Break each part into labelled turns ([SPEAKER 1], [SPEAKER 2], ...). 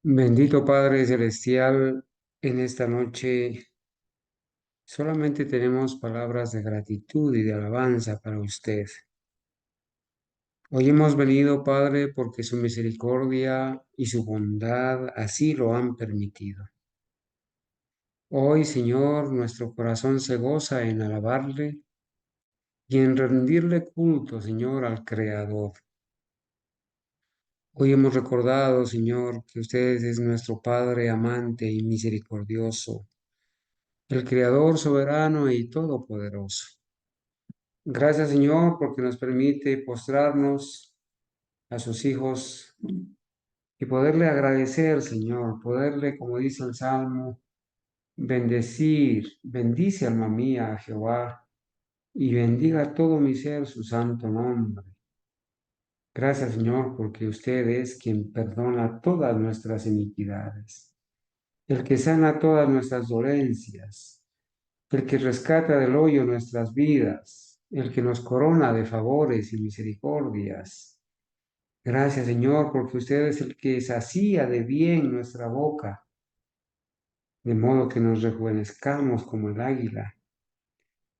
[SPEAKER 1] Bendito Padre Celestial, en esta noche solamente tenemos palabras de gratitud y de alabanza para usted. Hoy hemos venido, Padre, porque su misericordia y su bondad así lo han permitido. Hoy, Señor, nuestro corazón se goza en alabarle y en rendirle culto, Señor, al Creador. Hoy hemos recordado, Señor, que usted es nuestro Padre amante y misericordioso, el Creador soberano y todopoderoso. Gracias, Señor, porque nos permite postrarnos a sus hijos y poderle agradecer, Señor, poderle, como dice el Salmo, bendecir. Bendice, alma mía, a Jehová, y bendiga todo mi ser su santo nombre. Gracias, Señor, porque usted es quien perdona todas nuestras iniquidades, el que sana todas nuestras dolencias, el que rescata del hoyo nuestras vidas, el que nos corona de favores y misericordias. Gracias, Señor, porque usted es el que sacía de bien nuestra boca, de modo que nos rejuvenezcamos como el águila.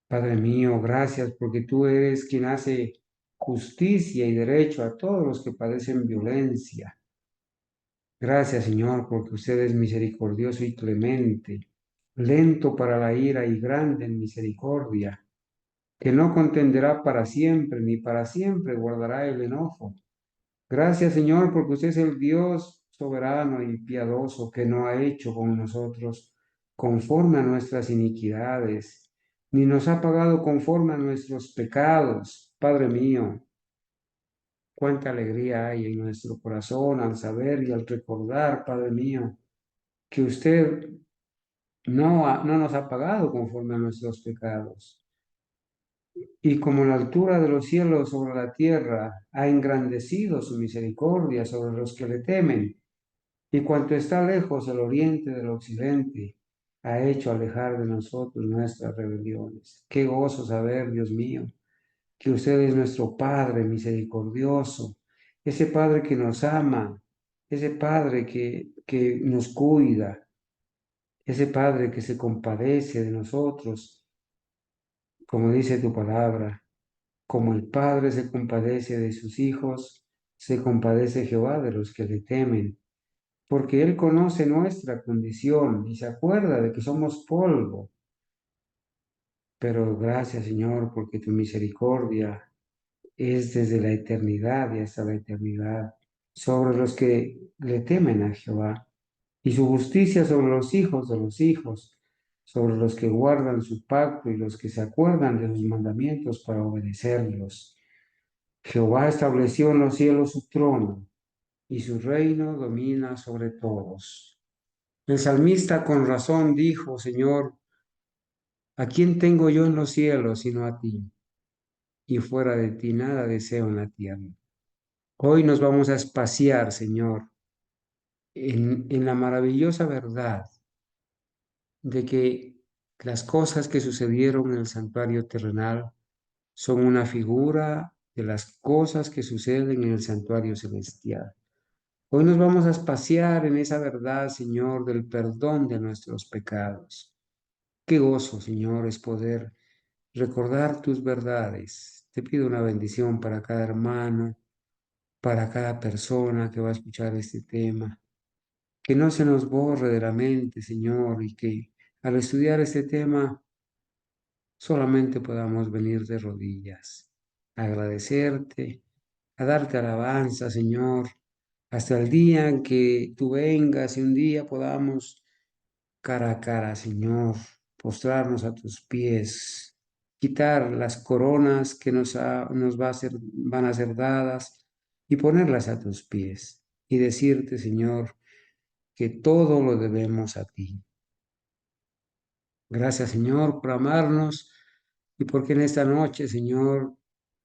[SPEAKER 1] Padre mío, gracias porque tú eres quien hace justicia y derecho a todos los que padecen violencia. Gracias, Señor, porque usted es misericordioso y clemente, lento para la ira y grande en misericordia, que no contenderá para siempre, ni para siempre guardará el enojo. Gracias, Señor, porque usted es el Dios soberano y piadoso que no ha hecho con nosotros conforme a nuestras iniquidades, ni nos ha pagado conforme a nuestros pecados. Padre mío, cuánta alegría hay en nuestro corazón al saber y al recordar, Padre mío, que usted no nos ha pagado conforme a nuestros pecados. Y como la altura de los cielos sobre la tierra ha engrandecido su misericordia sobre los que le temen, y cuanto está lejos el oriente del occidente, ha hecho alejar de nosotros nuestras rebeliones. Qué gozo saber, Dios mío, que usted es nuestro Padre misericordioso, ese Padre que nos ama, ese Padre que nos cuida, ese Padre que se compadece de nosotros, como dice tu palabra. Como el Padre se compadece de sus hijos, se compadece Jehová de los que le temen, porque Él conoce nuestra condición y se acuerda de que somos polvo. Pero gracias, Señor, porque tu misericordia es desde la eternidad y hasta la eternidad sobre los que le temen a Jehová, y su justicia sobre los hijos, sobre los que guardan su pacto y los que se acuerdan de sus mandamientos para obedecerlos. Jehová estableció en los cielos su trono y su reino domina sobre todos. El salmista con razón dijo, Señor, ¿a quién tengo yo en los cielos sino a ti? Y fuera de ti nada deseo en la tierra. Hoy nos vamos a espaciar, Señor, en la maravillosa verdad de que las cosas que sucedieron en el santuario terrenal son una figura de las cosas que suceden en el santuario celestial. Hoy nos vamos a espaciar en esa verdad, Señor, del perdón de nuestros pecados. Qué gozo, Señor, es poder recordar tus verdades. Te pido una bendición para cada hermano, para cada persona que va a escuchar este tema. Que no se nos borre de la mente, Señor, y que al estudiar este tema solamente podamos venir de rodillas, a agradecerte, a darte alabanza, Señor, hasta el día en que tú vengas y un día podamos cara a cara, Señor, postrarnos a tus pies, quitar las coronas que nos van a ser dadas y ponerlas a tus pies y decirte, Señor, que todo lo debemos a ti. Gracias, Señor, por amarnos y porque en esta noche, Señor,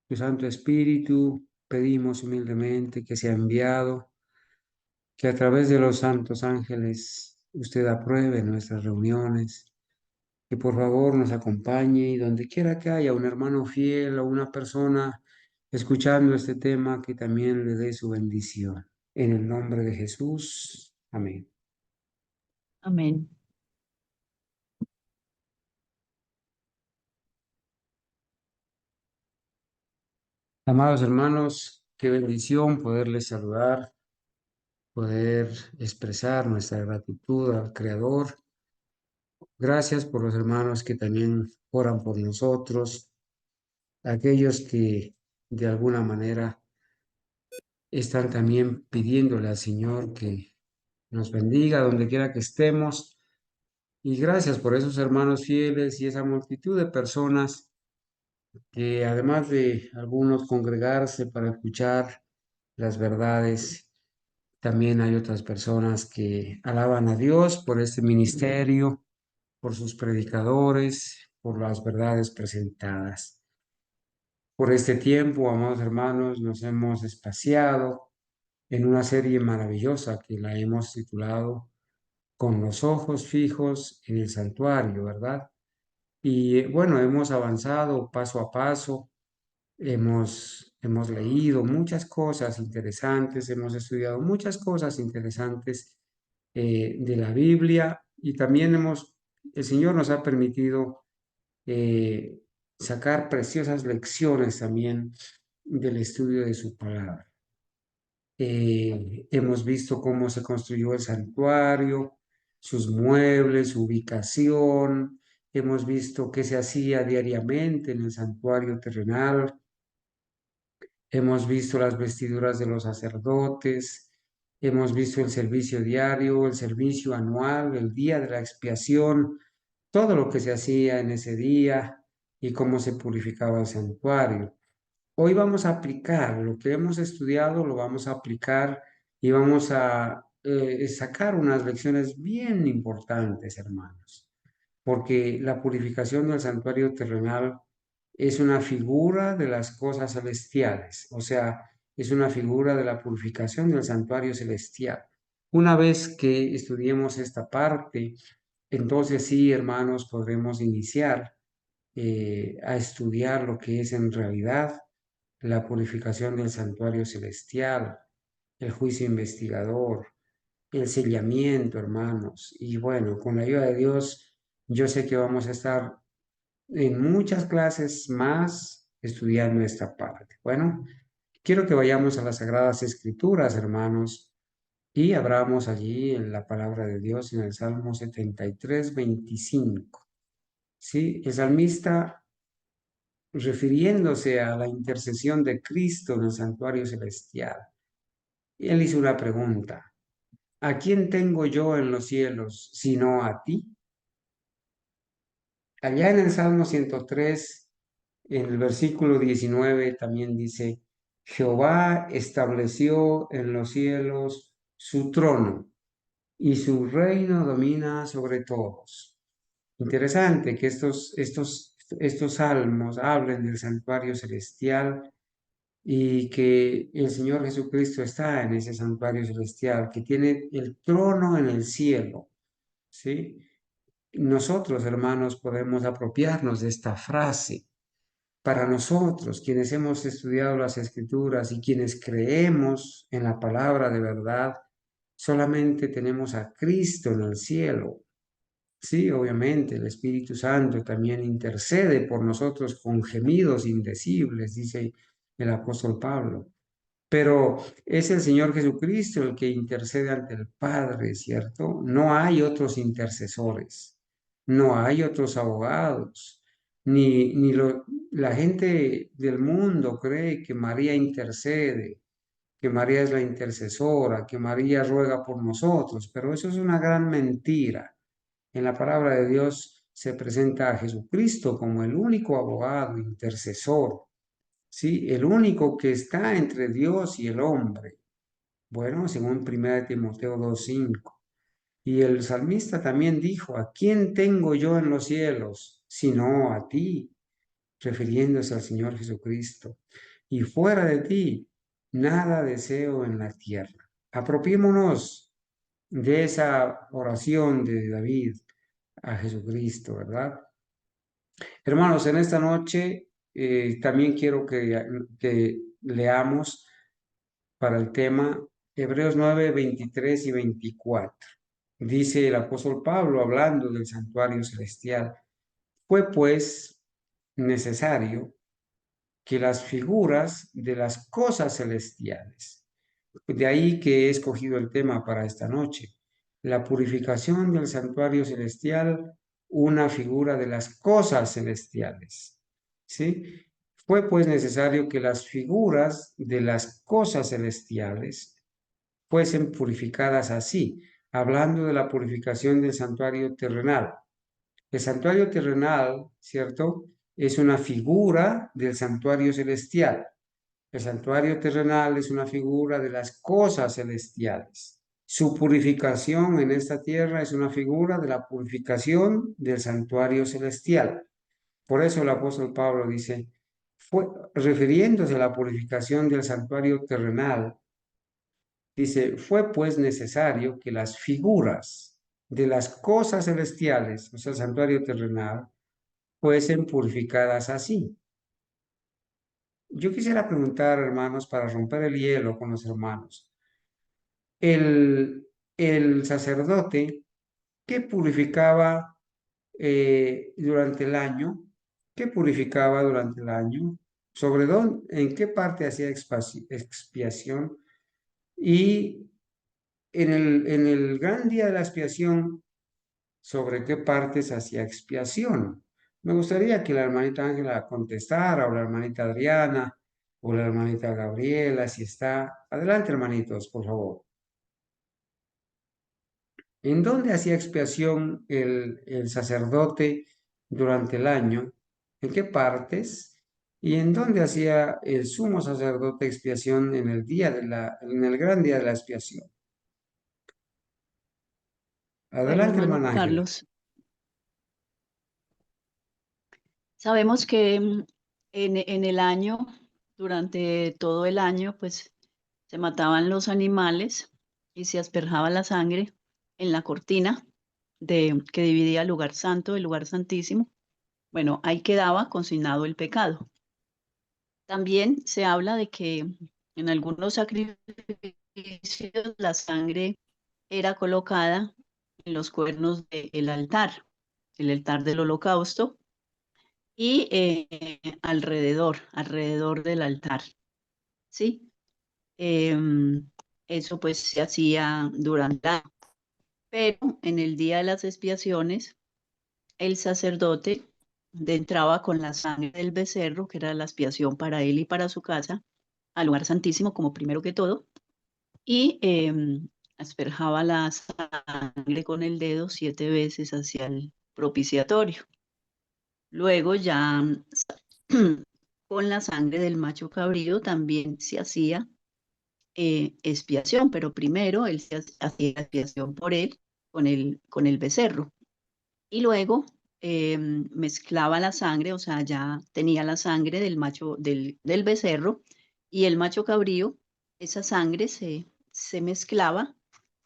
[SPEAKER 1] tu Santo Espíritu, pedimos humildemente que sea enviado, que a través de los santos ángeles usted apruebe nuestras reuniones, que por favor nos acompañe y donde quiera que haya un hermano fiel o una persona escuchando este tema, que también le dé su bendición. En el nombre de Jesús. Amén.
[SPEAKER 2] Amén.
[SPEAKER 1] Amados hermanos, qué bendición poderles saludar, poder expresar nuestra gratitud al Creador. Gracias por los hermanos que también oran por nosotros, aquellos que de alguna manera están también pidiéndole al Señor que nos bendiga donde quiera que estemos. Y gracias por esos hermanos fieles y esa multitud de personas que además de algunos congregarse para escuchar las verdades, también hay otras personas que alaban a Dios por este ministerio, por sus predicadores, por las verdades presentadas. Por este tiempo, amados hermanos, nos hemos espaciado en una serie maravillosa que la hemos titulado Con los ojos fijos en el santuario, ¿verdad? Y bueno, hemos avanzado paso a paso, hemos leído muchas cosas interesantes, hemos estudiado muchas cosas interesantes de la Biblia y también el Señor nos ha permitido eh, sacar preciosas lecciones también del estudio de su palabra. Hemos visto cómo se construyó el santuario, sus muebles, su ubicación. Hemos visto qué se hacía diariamente en el santuario terrenal. Hemos visto las vestiduras de los sacerdotes. Hemos visto el servicio diario, el servicio anual, el día de la expiación, todo lo que se hacía en ese día y cómo se purificaba el santuario. Hoy vamos a aplicar lo que hemos estudiado, lo vamos a aplicar y vamos a sacar unas lecciones bien importantes, hermanos, porque la purificación del santuario terrenal es una figura de las cosas celestiales, o sea, es una figura de la purificación del santuario celestial. Una vez que estudiemos esta parte, entonces sí, hermanos, podremos iniciar a estudiar lo que es en realidad la purificación del santuario celestial, el juicio investigador, el sellamiento, hermanos. Y bueno, con la ayuda de Dios, yo sé que vamos a estar en muchas clases más estudiando esta parte. Bueno, quiero que vayamos a las Sagradas Escrituras, hermanos, y abramos allí en la palabra de Dios en el Salmo 73, 25. Sí, el salmista, refiriéndose a la intercesión de Cristo en el santuario celestial, él hizo una pregunta: ¿a quién tengo yo en los cielos sino a ti? Allá en el Salmo 103, en el versículo 19, también dice: Jehová estableció en los cielos su trono y su reino domina sobre todos. Interesante que estos salmos hablen del santuario celestial y que el Señor Jesucristo está en ese santuario celestial, que tiene el trono en el cielo, ¿sí? Nosotros, hermanos, podemos apropiarnos de esta frase. Para nosotros, quienes hemos estudiado las Escrituras y quienes creemos en la palabra de verdad, solamente tenemos a Cristo en el cielo. Sí, obviamente, el Espíritu Santo también intercede por nosotros con gemidos indecibles, dice el apóstol Pablo. Pero es el Señor Jesucristo el que intercede ante el Padre, ¿cierto? No hay otros intercesores, no hay otros abogados, ni la gente del mundo cree que María intercede, que María es la intercesora, que María ruega por nosotros, pero eso es una gran mentira. En la palabra de Dios se presenta a Jesucristo como el único abogado, intercesor, ¿sí? El único que está entre Dios y el hombre. Bueno, según 1 Timoteo 2:5. Y el salmista también dijo: ¿a quién tengo yo en los cielos sino a ti? Refiriéndose al Señor Jesucristo. Y fuera de ti, nada deseo en la tierra. Apropiémonos de esa oración de David a Jesucristo, ¿verdad? Hermanos, en esta noche también quiero que leamos para el tema Hebreos 9, 23 y 24. Dice el apóstol Pablo hablando del santuario celestial. Fue pues necesario que las figuras de las cosas celestiales, de ahí que he escogido el tema para esta noche, la purificación del santuario celestial, una figura de las cosas celestiales. ¿Sí? Fue pues necesario que las figuras de las cosas celestiales fuesen purificadas así, hablando de la purificación del santuario terrenal. El santuario terrenal, ¿cierto? Es una figura del santuario celestial. El santuario terrenal es una figura de las cosas celestiales. Su purificación en esta tierra es una figura de la purificación del santuario celestial. Por eso el apóstol Pablo dice, refiriéndose a la purificación del santuario terrenal, dice, fue pues necesario que las figuras de las cosas celestiales, o sea, el santuario terrenal, fuesen purificadas así. Yo quisiera preguntar, hermanos, para romper el hielo con los hermanos, el sacerdote que purificaba durante el año, ¿qué purificaba durante el año? ¿Sobre dónde, en qué parte hacía expiación? Y en el gran día de la expiación, ¿sobre qué partes hacía expiación? Me gustaría que la hermanita Ángela contestara, o la hermanita Adriana, o la hermanita Gabriela, si está. Adelante, hermanitos, por favor. ¿En dónde hacía expiación el sacerdote durante el año? ¿En qué partes? ¿Y en dónde hacía el sumo sacerdote expiación en el día en el gran día de la expiación?
[SPEAKER 2] Bueno,
[SPEAKER 1] Adelante,
[SPEAKER 2] hermano
[SPEAKER 1] hermana Ángela.
[SPEAKER 2] Carlos, sabemos que en el año, durante todo el año, pues se mataban los animales y se asperjaba la sangre en la cortina que dividía el lugar santo del lugar santísimo. Bueno, ahí quedaba consignado el pecado. También se habla de que en algunos sacrificios la sangre era colocada en los cuernos del altar, el altar del holocausto, y alrededor del altar, ¿sí? Eso pues se hacía durante el año. Pero en el día de las expiaciones, el sacerdote entraba con la sangre del becerro, que era la expiación para él y para su casa, al lugar santísimo como primero que todo, y asperjaba la sangre con el dedo 7 veces hacia el propiciatorio. Luego ya con la sangre del macho cabrío también se hacía expiación, pero primero él se hacía expiación por él con el becerro. Y luego mezclaba la sangre, o sea, ya tenía la sangre del macho, del becerro y el macho cabrío, esa sangre se mezclaba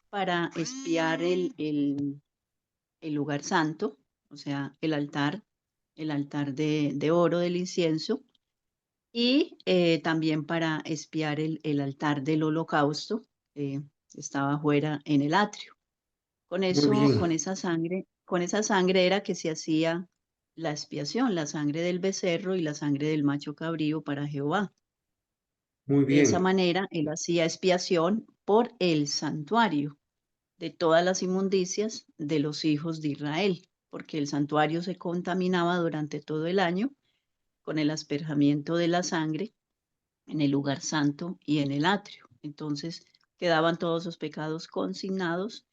[SPEAKER 2] para expiar el lugar santo, o sea, el altar de oro del incienso, y también para expiar el altar del holocausto, que estaba fuera en el atrio. Con
[SPEAKER 1] Muy
[SPEAKER 2] eso,
[SPEAKER 1] bien,
[SPEAKER 2] con esa sangre era que se hacía la expiación, la sangre del becerro y la sangre del macho cabrío para Jehová.
[SPEAKER 1] muy
[SPEAKER 2] De esa
[SPEAKER 1] bien.
[SPEAKER 2] manera, él hacía expiación por el santuario de todas las inmundicias de los hijos de Israel, porque el santuario se contaminaba durante todo el año con el asperjamiento de la sangre en el lugar santo y en el atrio. Entonces quedaban todos los pecados consignados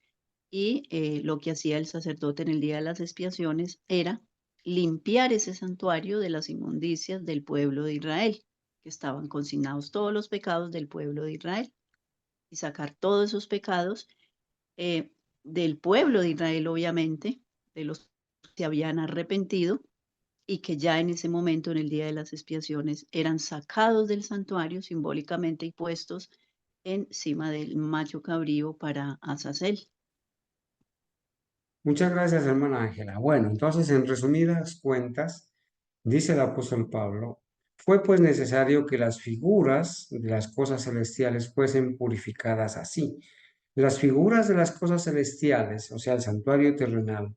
[SPEAKER 2] y lo que hacía el sacerdote en el día de las expiaciones era limpiar ese santuario de las inmundicias del pueblo de Israel, que estaban consignados todos los pecados del pueblo de Israel, y sacar todos esos pecados eh, del pueblo de Israel, obviamente, de los que se habían arrepentido y que ya en ese momento, en el día de las expiaciones, eran sacados del santuario simbólicamente y puestos encima del macho cabrío para Azazel.
[SPEAKER 1] Muchas gracias, hermana Ángela. Bueno, entonces, en resumidas cuentas, dice el apóstol Pablo, Fue pues necesario que las figuras de las cosas celestiales fuesen purificadas así. Las figuras de las cosas celestiales, o sea, el santuario terrenal,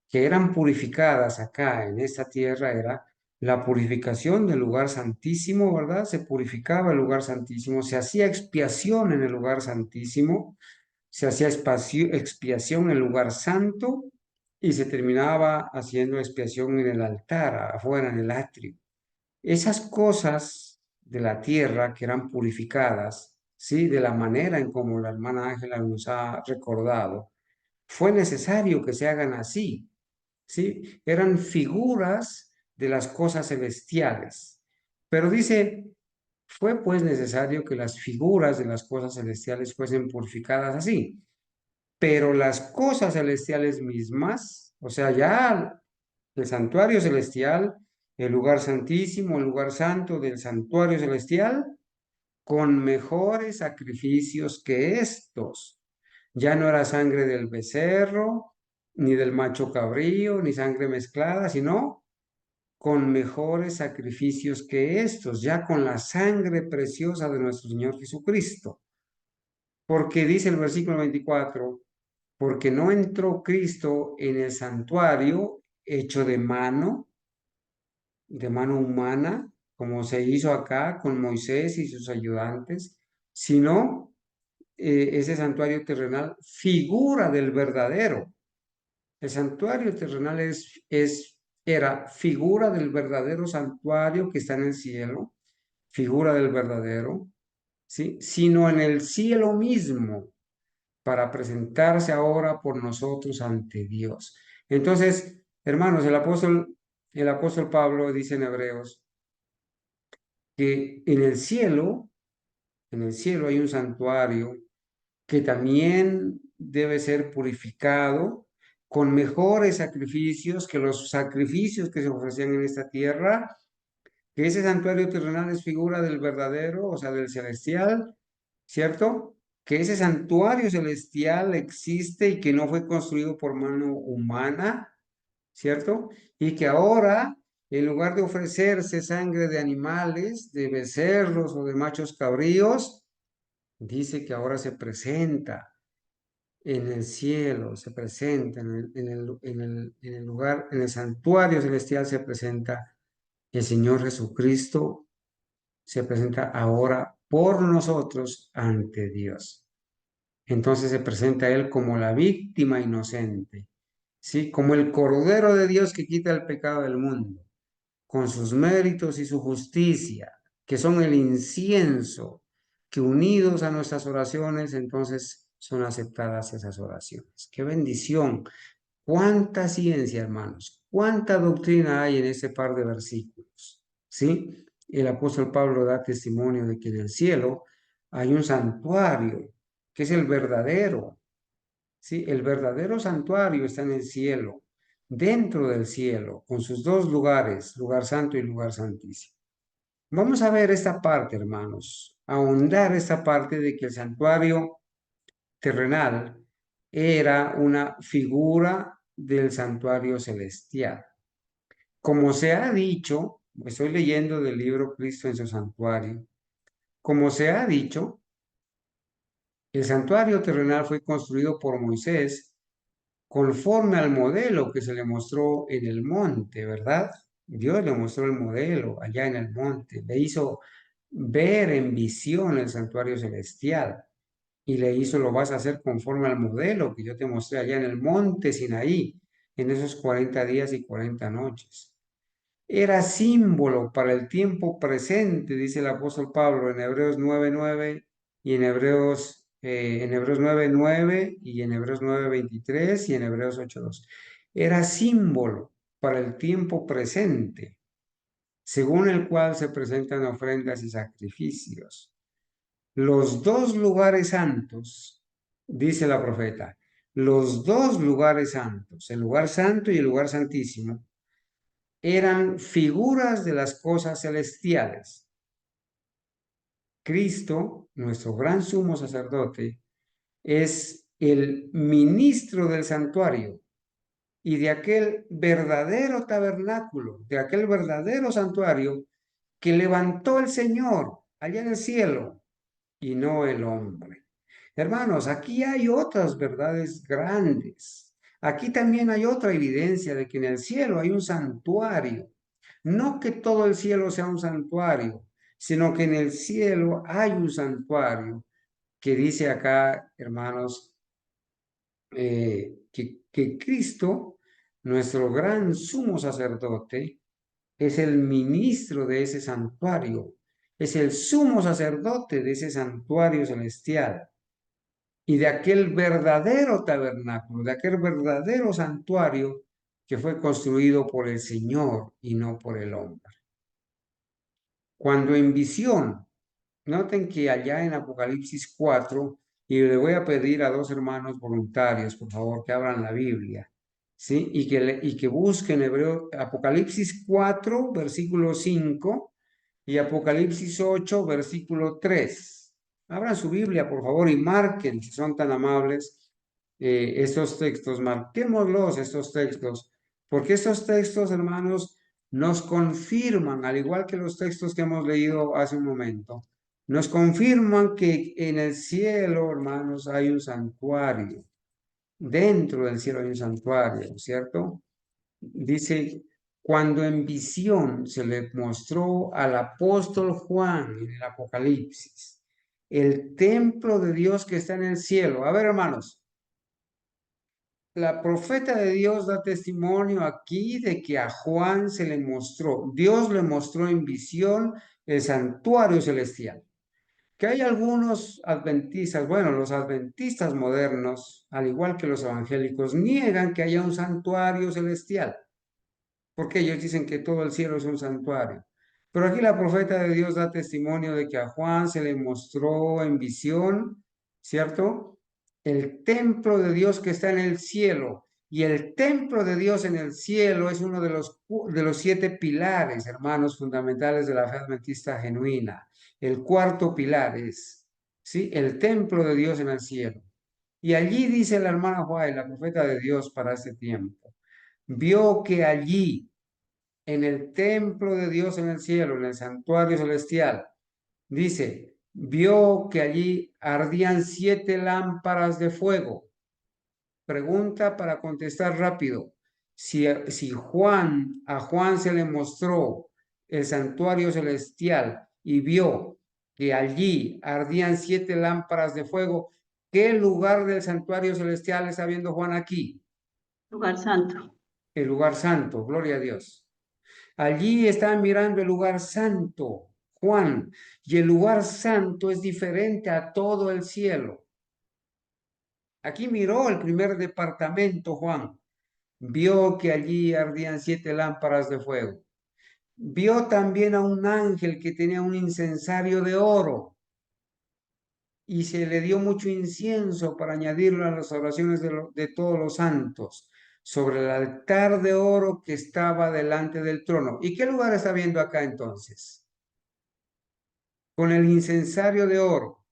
[SPEAKER 1] que eran purificadas acá en esta tierra, era la purificación del lugar santísimo, ¿verdad? Se purificaba el lugar santísimo, se hacía expiación en el lugar santísimo, se hacía expiación en el lugar santo y se terminaba haciendo expiación en el altar, afuera, en el atrio. Esas cosas de la tierra que eran purificadas, ¿sí? De la manera en como la hermana Ángela nos ha recordado, fue necesario que se hagan así, ¿sí? Eran figuras de las cosas celestiales. Pero dice, fue pues necesario que las figuras de las cosas celestiales fuesen purificadas así. Pero las cosas celestiales mismas, o sea, ya el santuario celestial, el lugar santísimo, el lugar santo del santuario celestial, con mejores sacrificios que estos. Ya no era sangre del becerro, ni del macho cabrío, ni sangre mezclada, sino con mejores sacrificios que estos, ya con la sangre preciosa de nuestro Señor Jesucristo. Porque dice el versículo 24, porque no entró Cristo en el santuario hecho de mano humana, como se hizo acá con Moisés y sus ayudantes, sino ese santuario terrenal figura del verdadero. El santuario terrenal era figura del verdadero santuario que está en el cielo, figura del verdadero, ¿sí? Sino en el cielo mismo, para presentarse ahora por nosotros ante Dios. Entonces, hermanos, el apóstol Pablo dice en Hebreos que en el cielo hay un santuario que también debe ser purificado con mejores sacrificios que los sacrificios que se ofrecían en esta tierra, que ese santuario terrenal es figura del verdadero, o sea, del celestial, ¿cierto? Que ese santuario celestial existe y que no fue construido por mano humana, ¿cierto? Y que ahora, en lugar de ofrecerse sangre de animales, de becerros o de machos cabríos, dice que ahora se presenta en el cielo, se presenta en el lugar, en el santuario celestial se presenta el Señor Jesucristo, se presenta ahora por nosotros ante Dios. Entonces se presenta Él como la víctima inocente, ¿sí? Como el Cordero de Dios que quita el pecado del mundo, con sus méritos y su justicia, que son el incienso, que unidos a nuestras oraciones, entonces son aceptadas esas oraciones. ¡Qué bendición! ¡Cuánta ciencia, hermanos! ¡Cuánta doctrina hay en ese par de versículos! ¿Sí? El apóstol Pablo da testimonio de que en el cielo hay un santuario, que es el verdadero, ¿sí? El verdadero santuario está en el cielo, dentro del cielo, con sus dos lugares, lugar santo y lugar santísimo. Vamos a ver esta parte, hermanos, ahondar esta parte de que el santuario terrenal era una figura del santuario celestial. Como se ha dicho, estoy leyendo del libro Cristo en su santuario, como se ha dicho, el santuario terrenal fue construido por Moisés conforme al modelo que se le mostró en el monte, ¿verdad? Dios le mostró el modelo allá en el monte, le hizo ver en visión el santuario celestial y le hizo, lo vas a hacer conforme al modelo que yo te mostré allá en el monte Sinaí, en esos 40 días y 40 noches. Era símbolo para el tiempo presente, dice el apóstol Pablo en Hebreos 9:9 y en Hebreos 9:9 y en Hebreos 9:23 y en Hebreos 8:2. Era símbolo para el tiempo presente, según el cual se presentan ofrendas y sacrificios. Los dos lugares santos, dice la profeta, los dos lugares santos, el lugar santo y el lugar santísimo, eran figuras de las cosas celestiales. Cristo, nuestro gran sumo sacerdote, es el ministro del santuario y de aquel verdadero tabernáculo, de aquel verdadero santuario que levantó el Señor allá en el cielo y no el hombre. Hermanos, aquí hay otras verdades grandes. Aquí también hay otra evidencia de que en el cielo hay un santuario. No que todo el cielo sea un santuario, sino que en el cielo hay un santuario que dice acá, hermanos, que Cristo, nuestro gran sumo sacerdote, es el ministro de ese santuario, es el sumo sacerdote de ese santuario celestial y de aquel verdadero tabernáculo, de aquel verdadero santuario que fue construido por el Señor y no por el hombre. Cuando en visión, noten que allá en Apocalipsis 4, y le voy a pedir a dos hermanos voluntarios, por favor, que abran la Biblia, ¿sí? Y que busquen Hebreo, Apocalipsis 4, versículo 5 y Apocalipsis 8, versículo 3. Abran su Biblia, por favor, y marquen, si son tan amables, estos textos. Marquémoslos, estos textos, porque estos textos, hermanos, nos confirman, al igual que los textos que hemos leído hace un momento, nos confirman que en el cielo, hermanos, hay un santuario. Dentro del cielo hay un santuario, ¿cierto? Dice, cuando en visión se le mostró al apóstol Juan en el Apocalipsis, el templo de Dios que está en el cielo. A ver, hermanos, la profeta de Dios da testimonio aquí de que a Juan se le mostró, Dios le mostró en visión el santuario celestial. Que hay algunos adventistas, bueno, los adventistas modernos, al igual que los evangélicos, niegan que haya un santuario celestial porque ellos dicen que todo el cielo es un santuario. Pero aquí la profeta de Dios da testimonio de que a Juan se le mostró en visión, ¿cierto? El templo de Dios que está en el cielo. Y el templo de Dios en el cielo es uno de los 7 pilares, hermanos, fundamentales de la fe adventista genuina. El cuarto pilar es, ¿sí? El templo de Dios en el cielo. Y allí dice la hermana Juárez, la profeta de Dios para este tiempo, vio que allí en el templo de Dios en el cielo, en el santuario celestial, dice, vio que allí ardían 7 lámparas de fuego. Pregunta para contestar rápido. Si a Juan se le mostró el santuario celestial y vio que allí ardían 7 lámparas de fuego, ¿qué lugar del santuario celestial está viendo Juan aquí?
[SPEAKER 2] Lugar santo.
[SPEAKER 1] El lugar santo, gloria a Dios. Allí están mirando el lugar santo, Juan, y el lugar santo es diferente a todo el cielo. Aquí miró el primer departamento, Juan. Vio que allí ardían 7 lámparas de fuego. Vio también a un ángel que tenía un incensario de oro y se le dio mucho incienso para añadirlo a las oraciones de todos los santos sobre el altar de oro que estaba delante del trono. ¿Y qué lugar está viendo acá entonces? Con el incensario de oro,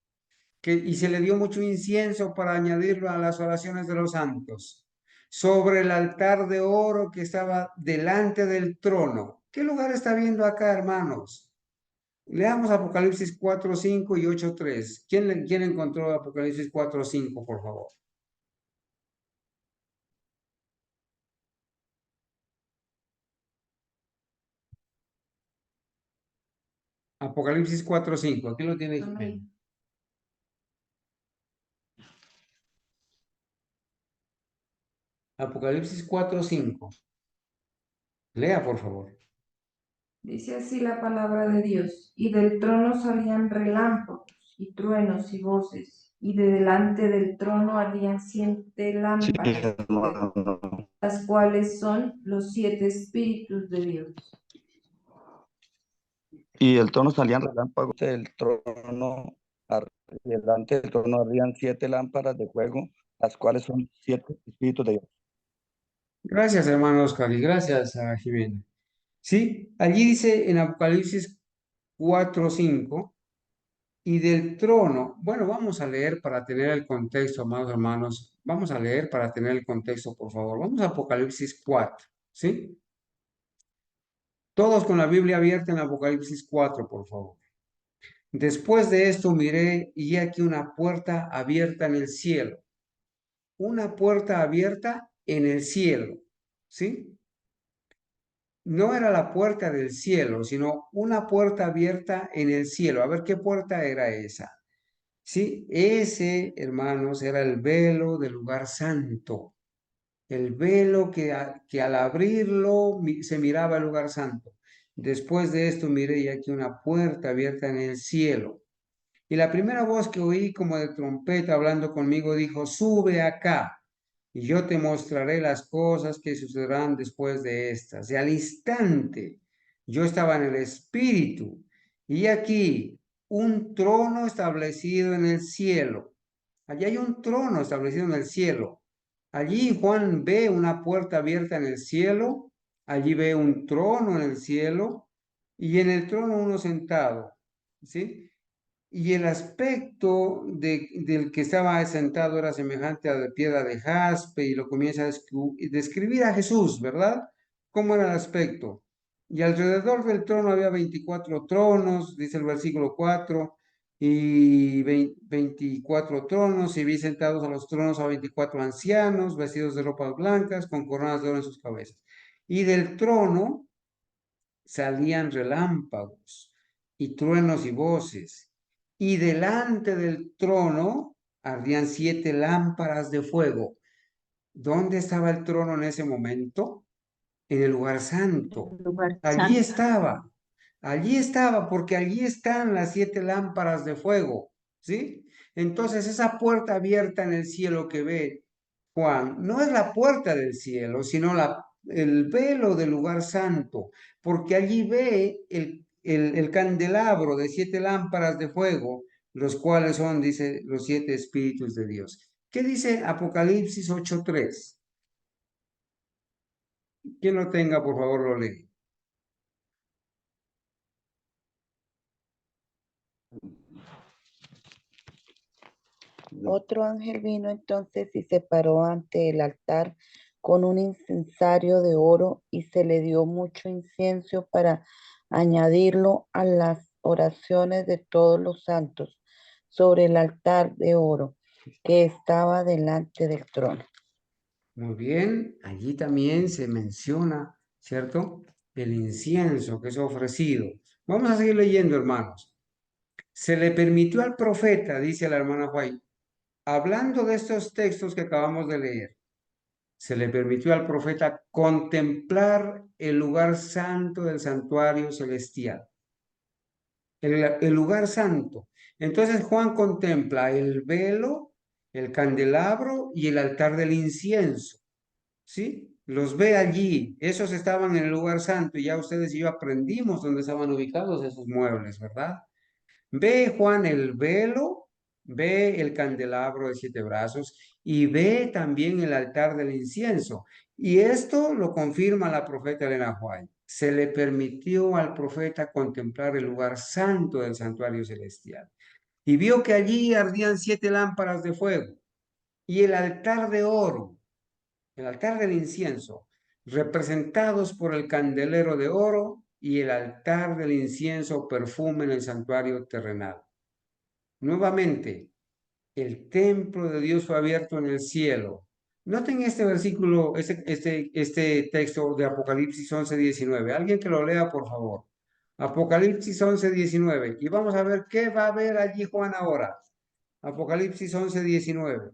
[SPEAKER 1] y se le dio mucho incienso para añadirlo a las oraciones de los santos, sobre el altar de oro que estaba delante del trono. ¿Qué lugar está viendo acá, hermanos? Leamos Apocalipsis 4, 5 y 8, 3. ¿Quién encontró Apocalipsis 4, 5, por favor? Apocalipsis 4, 5. Aquí lo tiene Jimena. Apocalipsis 4, 5. Lea, por favor.
[SPEAKER 3] Dice así la palabra de Dios, y del trono salían relámpagos y truenos y voces, y de delante del trono ardían 7
[SPEAKER 4] Sí,
[SPEAKER 3] lámparas de fuego,
[SPEAKER 4] hermano.
[SPEAKER 3] las cuales son los 7 espíritus de Dios.
[SPEAKER 4] Y del trono salían relámpagos del trono, delante del trono ardían 7 lámparas de fuego, las cuales son 7 espíritus de Dios.
[SPEAKER 1] Gracias, hermano Oscar, y gracias a Jimena. Sí, allí dice en Apocalipsis 4, 5, y del trono, bueno, vamos a leer para tener el contexto, amados hermanos, vamos a leer para tener el contexto, por favor. Vamos a Apocalipsis 4, ¿sí? Todos con la Biblia abierta en Apocalipsis 4, por favor. Después de esto miré y he aquí una puerta abierta en el cielo. Una puerta abierta en el cielo, ¿sí? No era la puerta del cielo, sino una puerta abierta en el cielo. A ver qué puerta era esa. Sí, ese, hermanos, era el velo del lugar santo. El velo que al abrirlo se miraba el lugar santo. Después de esto miré y aquí una puerta abierta en el cielo. Y la primera voz que oí como de trompeta hablando conmigo dijo, sube acá y yo te mostraré las cosas que sucederán después de estas. Y al instante yo estaba en el espíritu y aquí un trono establecido en el cielo. Allí hay un trono establecido en el cielo. Allí Juan ve una puerta abierta en el cielo, allí ve un trono en el cielo y en el trono uno sentado, ¿sí? Y el aspecto del que estaba sentado era semejante a de piedra de jaspe y lo comienza a describir a Jesús, ¿verdad? ¿Cómo era el aspecto? Y alrededor del trono había 24 tronos, dice el versículo 4, y 24 tronos, y vi sentados a los tronos a 24 ancianos, vestidos de ropas blancas, con coronas de oro en sus cabezas. Y del trono salían relámpagos y truenos y voces, y delante del trono ardían 7 lámparas de fuego. ¿Dónde estaba el trono en ese momento? En el lugar santo.
[SPEAKER 2] El lugar
[SPEAKER 1] Allí
[SPEAKER 2] santo.
[SPEAKER 1] estaba, porque allí están las 7 lámparas de fuego, ¿sí? Entonces esa puerta abierta en el cielo que ve Juan no es la puerta del cielo, sino el velo del lugar santo, porque allí ve el candelabro de 7 lámparas de fuego, los cuales son, dice, los 7 espíritus de Dios. ¿Qué dice Apocalipsis 8:3? Quien lo tenga, por favor, lo lee.
[SPEAKER 5] Otro ángel vino entonces y se paró ante el altar con un incensario de oro y se le dio mucho incienso para añadirlo a las oraciones de todos los santos sobre el altar de oro que estaba delante del trono.
[SPEAKER 1] Muy bien, allí también se menciona, ¿cierto? El incienso que es ofrecido. Vamos a seguir leyendo, hermanos. Se le permitió al profeta, dice la hermana White, hablando de estos textos que acabamos de leer, se le permitió al profeta contemplar el lugar santo del santuario celestial. El lugar santo. Entonces Juan contempla el velo, el candelabro y el altar del incienso. ¿Sí? Los ve allí. Esos estaban en el lugar santo y ya ustedes y yo aprendimos dónde estaban ubicados esos muebles, ¿verdad? Ve Juan el velo, ve el candelabro de 7 brazos y ve también el altar del incienso. Y esto lo confirma la profeta Elena White. Se le permitió al profeta contemplar el lugar santo del santuario celestial. Y vio que allí ardían 7 lámparas de fuego y el altar de oro, el altar del incienso, representados por el candelero de oro y el altar del incienso perfume en el santuario terrenal. Nuevamente, el templo de Dios fue abierto en el cielo. Noten este versículo, este texto de Apocalipsis 11:19. Alguien que lo lea, por favor. Apocalipsis 11:19. Y vamos a ver qué va a ver allí Juan ahora. Apocalipsis 11:19.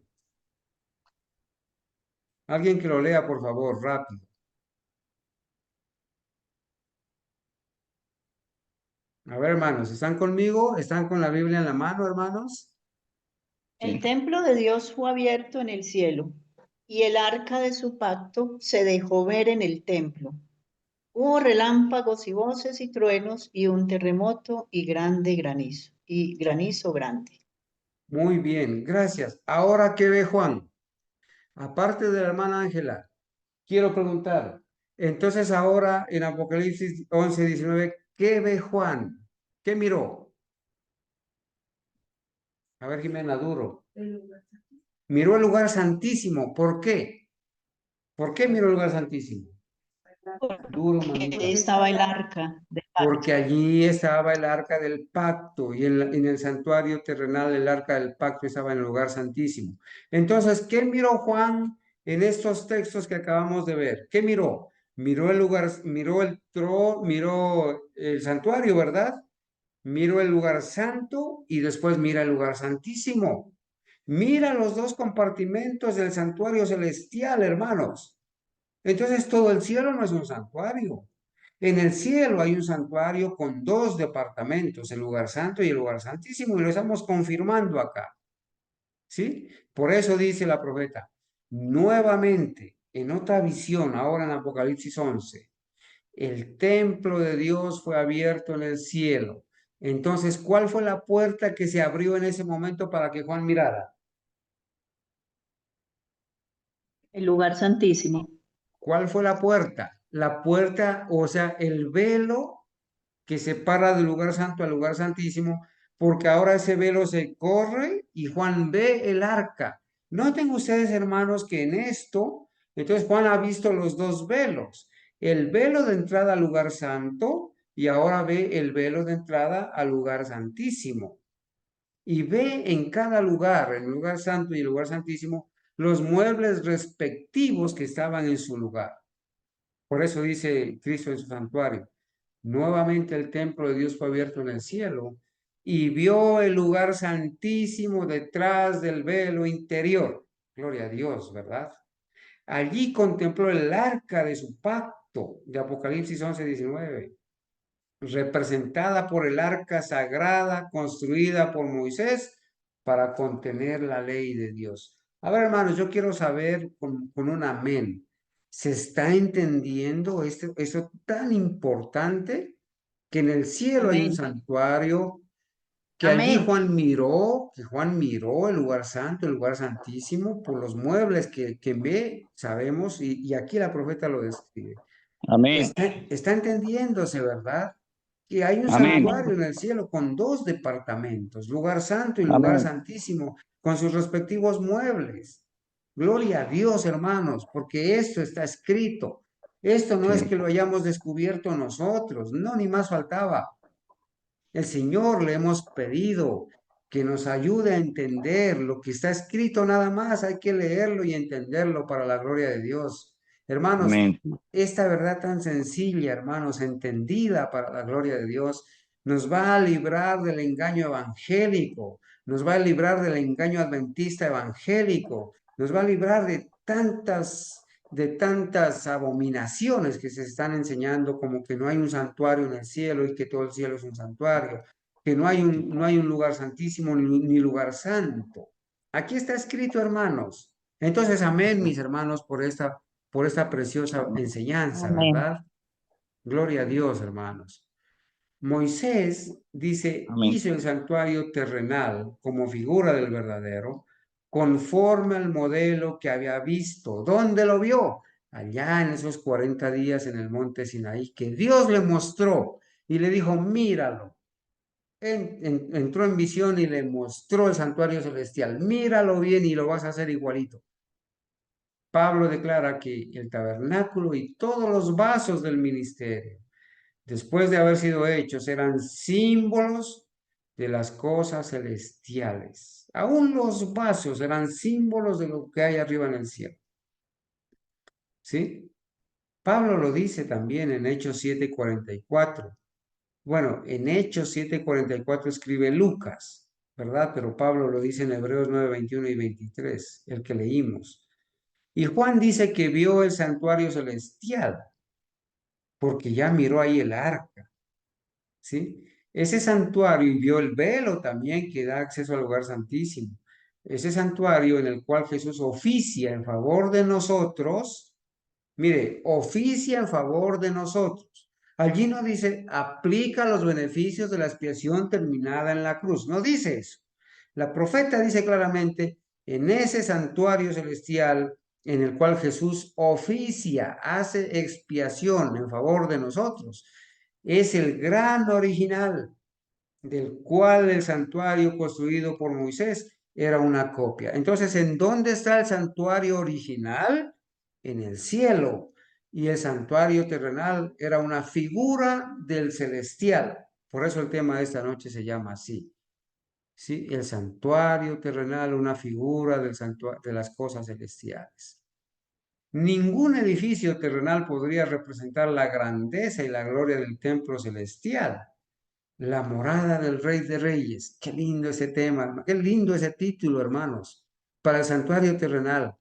[SPEAKER 1] Alguien que lo lea, por favor, rápido. A ver, hermanos, ¿están conmigo? ¿Están con la Biblia en la mano, hermanos?
[SPEAKER 2] El templo de Dios fue abierto en el cielo y el arca de su pacto se dejó ver en el templo. Hubo relámpagos y voces y truenos y un terremoto y granizo grande.
[SPEAKER 1] Muy bien, gracias. Ahora, ¿qué ve Juan? Aparte de la hermana Ángela, quiero preguntar, entonces ahora en Apocalipsis 11:19, ¿qué ve Juan? ¿Qué miró? A ver, Jimena, duro. Miró el lugar santísimo. ¿Por qué? ¿Por qué miró el lugar santísimo? Duro,
[SPEAKER 2] Porque
[SPEAKER 1] mamita.
[SPEAKER 2] estaba el arca de pacto.
[SPEAKER 1] Porque allí estaba el arca del pacto y en el santuario terrenal el arca del pacto estaba en el lugar santísimo. Entonces, ¿qué miró Juan en estos textos que acabamos de ver? ¿Qué miró? Miró el lugar, miró el trono, miró el santuario, ¿verdad? Miró el lugar santo y después mira el lugar santísimo. Mira los dos compartimentos del santuario celestial, hermanos. Entonces todo el cielo no es un santuario. En el cielo hay un santuario con dos departamentos, el lugar santo y el lugar santísimo, y lo estamos confirmando acá. ¿Sí? Por eso dice la profeta, nuevamente, en otra visión, ahora en Apocalipsis 11, el templo de Dios fue abierto en el cielo. Entonces, ¿cuál fue la puerta que se abrió en ese momento para que Juan mirara?
[SPEAKER 2] El lugar santísimo.
[SPEAKER 1] ¿Cuál fue la puerta? La puerta, o sea, el velo que separa del lugar santo al lugar santísimo, porque ahora ese velo se corre y Juan ve el arca. Noten ustedes, hermanos, que en esto, entonces Juan ha visto los dos velos, el velo de entrada al lugar santo y ahora ve el velo de entrada al lugar santísimo. Y ve en cada lugar, en el lugar santo y el lugar santísimo, los muebles respectivos que estaban en su lugar. Por eso dice Cristo en su santuario. Nuevamente el templo de Dios fue abierto en el cielo y vio el lugar santísimo detrás del velo interior. Gloria a Dios, ¿verdad? Allí contempló el arca de su pacto de Apocalipsis 11:19, representada por el arca sagrada construida por Moisés para contener la ley de Dios. A ver, hermanos, yo quiero saber con un amén, ¿se está entendiendo esto tan importante? Que en el cielo hay un
[SPEAKER 2] Amén.
[SPEAKER 1] santuario, que allí
[SPEAKER 2] Amén.
[SPEAKER 1] que Juan miró el lugar santo, el lugar santísimo, por los muebles que ve, sabemos, y aquí la profeta lo describe.
[SPEAKER 4] Amén.
[SPEAKER 1] Está entendiéndose, ¿verdad? Que hay un
[SPEAKER 4] Amén.
[SPEAKER 1] santuario en el cielo con dos departamentos, lugar santo y lugar
[SPEAKER 4] Amén.
[SPEAKER 1] santísimo, con sus respectivos muebles. Gloria a Dios, hermanos, porque esto está escrito. Esto no es
[SPEAKER 4] Sí.
[SPEAKER 1] que lo hayamos descubierto nosotros, no, ni más faltaba. El Señor le hemos pedido que nos ayude a entender lo que está escrito nada más, hay que leerlo y entenderlo para la gloria de Dios. Hermanos,
[SPEAKER 4] Amén.
[SPEAKER 1] esta verdad tan sencilla, hermanos, entendida para la gloria de Dios, nos va a librar del engaño evangélico, nos va a librar del engaño adventista evangélico, nos va a librar de tantas abominaciones que se están enseñando, como que no hay un santuario en el cielo y que todo el cielo es un santuario, que no hay un lugar santísimo ni lugar santo. Aquí está escrito, hermanos. Entonces, amén, mis hermanos, por esta preciosa enseñanza,
[SPEAKER 5] Amén.
[SPEAKER 1] ¿verdad? Gloria a Dios, hermanos. Moisés dice,
[SPEAKER 4] Amén.
[SPEAKER 1] hizo el santuario terrenal como figura del verdadero, conforme al modelo que había visto. ¿Dónde lo vio? Allá en esos 40 días en el monte Sinaí, que Dios le mostró y le dijo, míralo. Entró en visión y le mostró el santuario celestial. Míralo bien y lo vas a hacer igualito. Pablo declara que el tabernáculo y todos los vasos del ministerio, después de haber sido hechos, eran símbolos de las cosas celestiales. Aún los vasos eran símbolos de lo que hay arriba en el cielo. ¿Sí? Pablo lo dice también en Hechos 7:44. Bueno, en Hechos 7:44 escribe Lucas, ¿verdad? Pero Pablo lo dice en Hebreos 9:21 y 23, el que leímos. Y Juan dice que vio el santuario celestial, porque ya miró ahí el arca. ¿Sí? Ese santuario y vio el velo también que da acceso al lugar santísimo. Ese santuario en el cual Jesús oficia en favor de nosotros, mire, oficia en favor de nosotros. Allí no dice, aplica los beneficios de la expiación terminada en la cruz. No dice eso. La profeta dice claramente, en ese santuario celestial en el cual Jesús oficia, hace expiación en favor de nosotros, es el gran original del cual el santuario construido por Moisés era una copia. Entonces, ¿en dónde está el santuario original? En el cielo. y el santuario terrenal era una figura del celestial. Por eso el tema de esta noche se llama así. ¿Sí? El santuario terrenal, una figura de las cosas celestiales. Ningún edificio terrenal podría representar la grandeza y la gloria del templo celestial, la morada del Rey de Reyes. Qué lindo ese tema, qué lindo ese título, hermanos, para el santuario terrenal,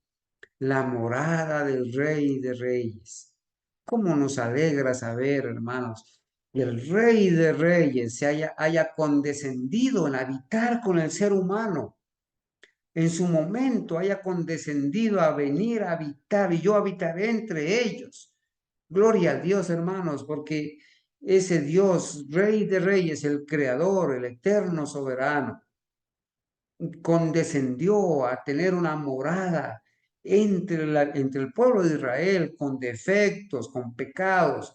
[SPEAKER 1] la morada del Rey de Reyes. Cómo nos alegra saber, hermanos, que el Rey de Reyes haya condescendido en habitar con el ser humano, en su momento haya condescendido a venir a habitar y yo habitaré entre ellos. Gloria a Dios, hermanos, porque ese Dios, Rey de Reyes, el Creador, el eterno soberano, condescendió a tener una morada entre el pueblo de Israel con defectos, con pecados,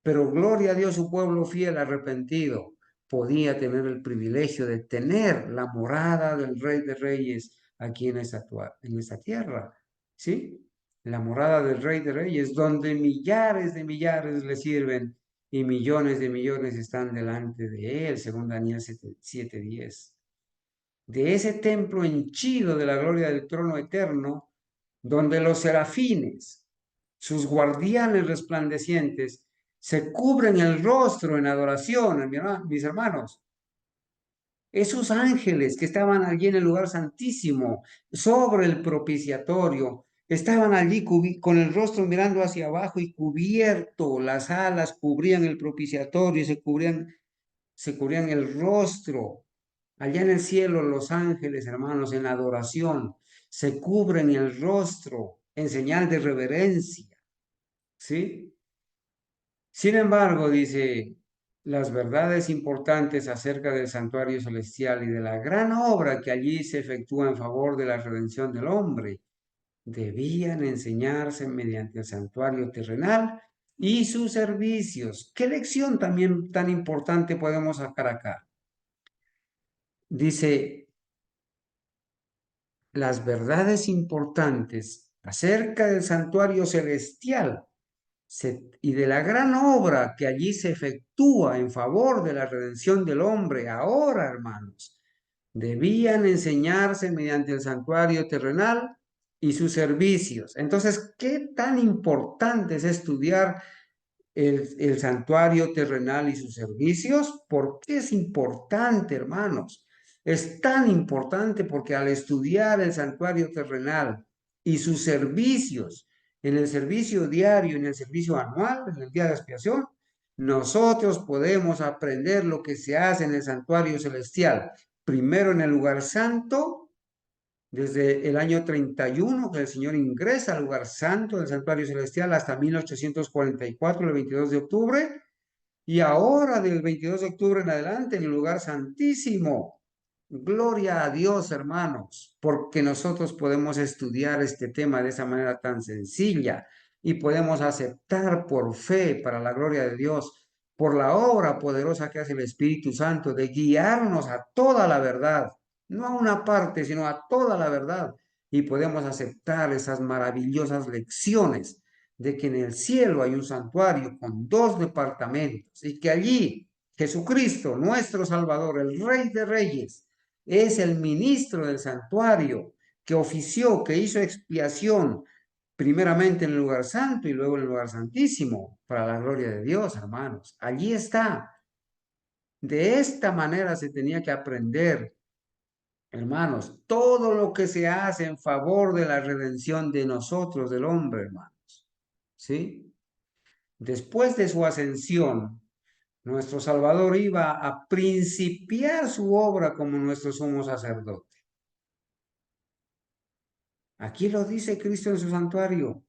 [SPEAKER 1] pero gloria a Dios, su pueblo fiel, arrepentido, podía tener el privilegio de tener la morada del Rey de Reyes aquí en esta tierra, ¿sí? La morada del Rey de Reyes, donde millares de millares le sirven y millones de millones están delante de él, según Daniel 7:10. De ese templo henchido de la gloria del trono eterno, donde los serafines, sus guardianes resplandecientes, se cubren el rostro en adoración, mis hermanos. Esos ángeles que estaban allí en el lugar santísimo, sobre el propiciatorio, estaban allí con el rostro mirando hacia abajo y cubierto, las alas cubrían el propiciatorio y se cubrían el rostro. Allá en el cielo los ángeles, hermanos, en adoración, se cubren el rostro en señal de reverencia, ¿sí? Sin embargo, dice, las verdades importantes acerca del santuario celestial y de la gran obra que allí se efectúa en favor de la redención del hombre, debían enseñarse mediante el santuario terrenal y sus servicios. ¿Qué lección también tan importante podemos sacar acá? Dice, las verdades importantes acerca del santuario celestial y de la gran obra que allí se efectúa en favor de la redención del hombre, ahora, hermanos, debían enseñarse mediante el santuario terrenal y sus servicios. Entonces, ¿qué tan importante es estudiar el santuario terrenal y sus servicios? ¿Por qué es importante, hermanos? Es tan importante porque al estudiar el santuario terrenal y sus servicios, en el servicio diario, en el servicio anual, en el día de expiación, nosotros podemos aprender lo que se hace en el santuario celestial. Primero en el lugar santo, desde el año 31 que el Señor ingresa al lugar santo del santuario celestial hasta 1844, el 22 de octubre, y ahora del 22 de octubre en adelante en el lugar santísimo. Gloria a Dios, hermanos, porque nosotros podemos estudiar este tema de esa manera tan sencilla y podemos aceptar por fe, para la gloria de Dios, por la obra poderosa que hace el Espíritu Santo de guiarnos a toda la verdad, no a una parte, sino a toda la verdad. Y podemos aceptar esas maravillosas lecciones de que en el cielo hay un santuario con 2 departamentos y que allí Jesucristo, nuestro Salvador, el Rey de Reyes, es el ministro del santuario que ofició, que hizo expiación primeramente en el lugar santo y luego en el lugar santísimo, para la gloria de Dios, hermanos. Allí está. De esta manera se tenía que aprender, hermanos, todo lo que se hace en favor de la redención de nosotros, del hombre, hermanos. ¿Sí? Después de su ascensión, nuestro Salvador iba a principiar su obra como nuestro sumo sacerdote. Aquí lo dice Cristo en su santuario.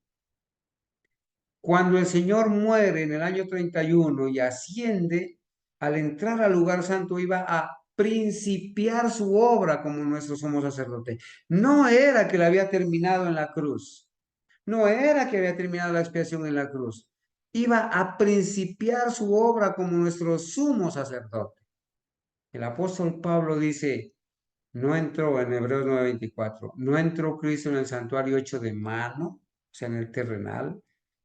[SPEAKER 1] Cuando el Señor muere en el año 31 y asciende, al entrar al lugar santo iba a principiar su obra como nuestro sumo sacerdote. No era que la había terminado en la cruz. No era que había terminado la expiación en la cruz. Iba a principiar su obra como nuestro sumo sacerdote. El apóstol Pablo dice, no entró en Hebreos 9:24, no entró Cristo en el santuario hecho de mano, o sea, en el terrenal,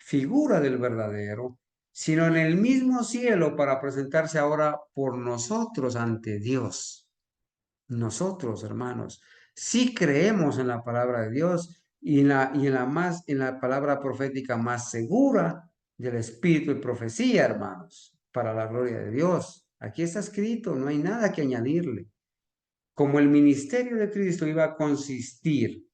[SPEAKER 1] figura del verdadero, sino en el mismo cielo para presentarse ahora por nosotros ante Dios. Nosotros, hermanos, sí creemos en la palabra de Dios en la palabra profética más segura del Espíritu y profecía, hermanos, para la gloria de Dios. Aquí está escrito, no hay nada que añadirle. Como el ministerio de Cristo iba a consistir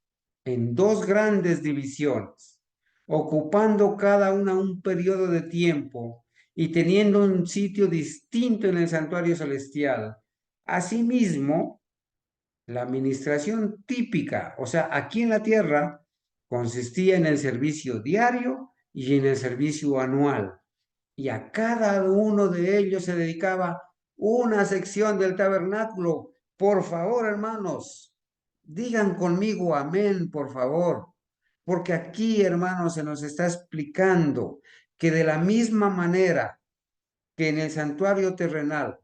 [SPEAKER 1] en dos grandes divisiones, ocupando cada una un periodo de tiempo y teniendo un sitio distinto en el santuario celestial. Asimismo, la administración típica, o sea, aquí en la tierra, consistía en el servicio diario y en el servicio anual. Y a cada uno de ellos se dedicaba una sección del tabernáculo. Por favor, hermanos, digan conmigo amén, por favor. Porque aquí, hermanos, se nos está explicando que de la misma manera que en el santuario terrenal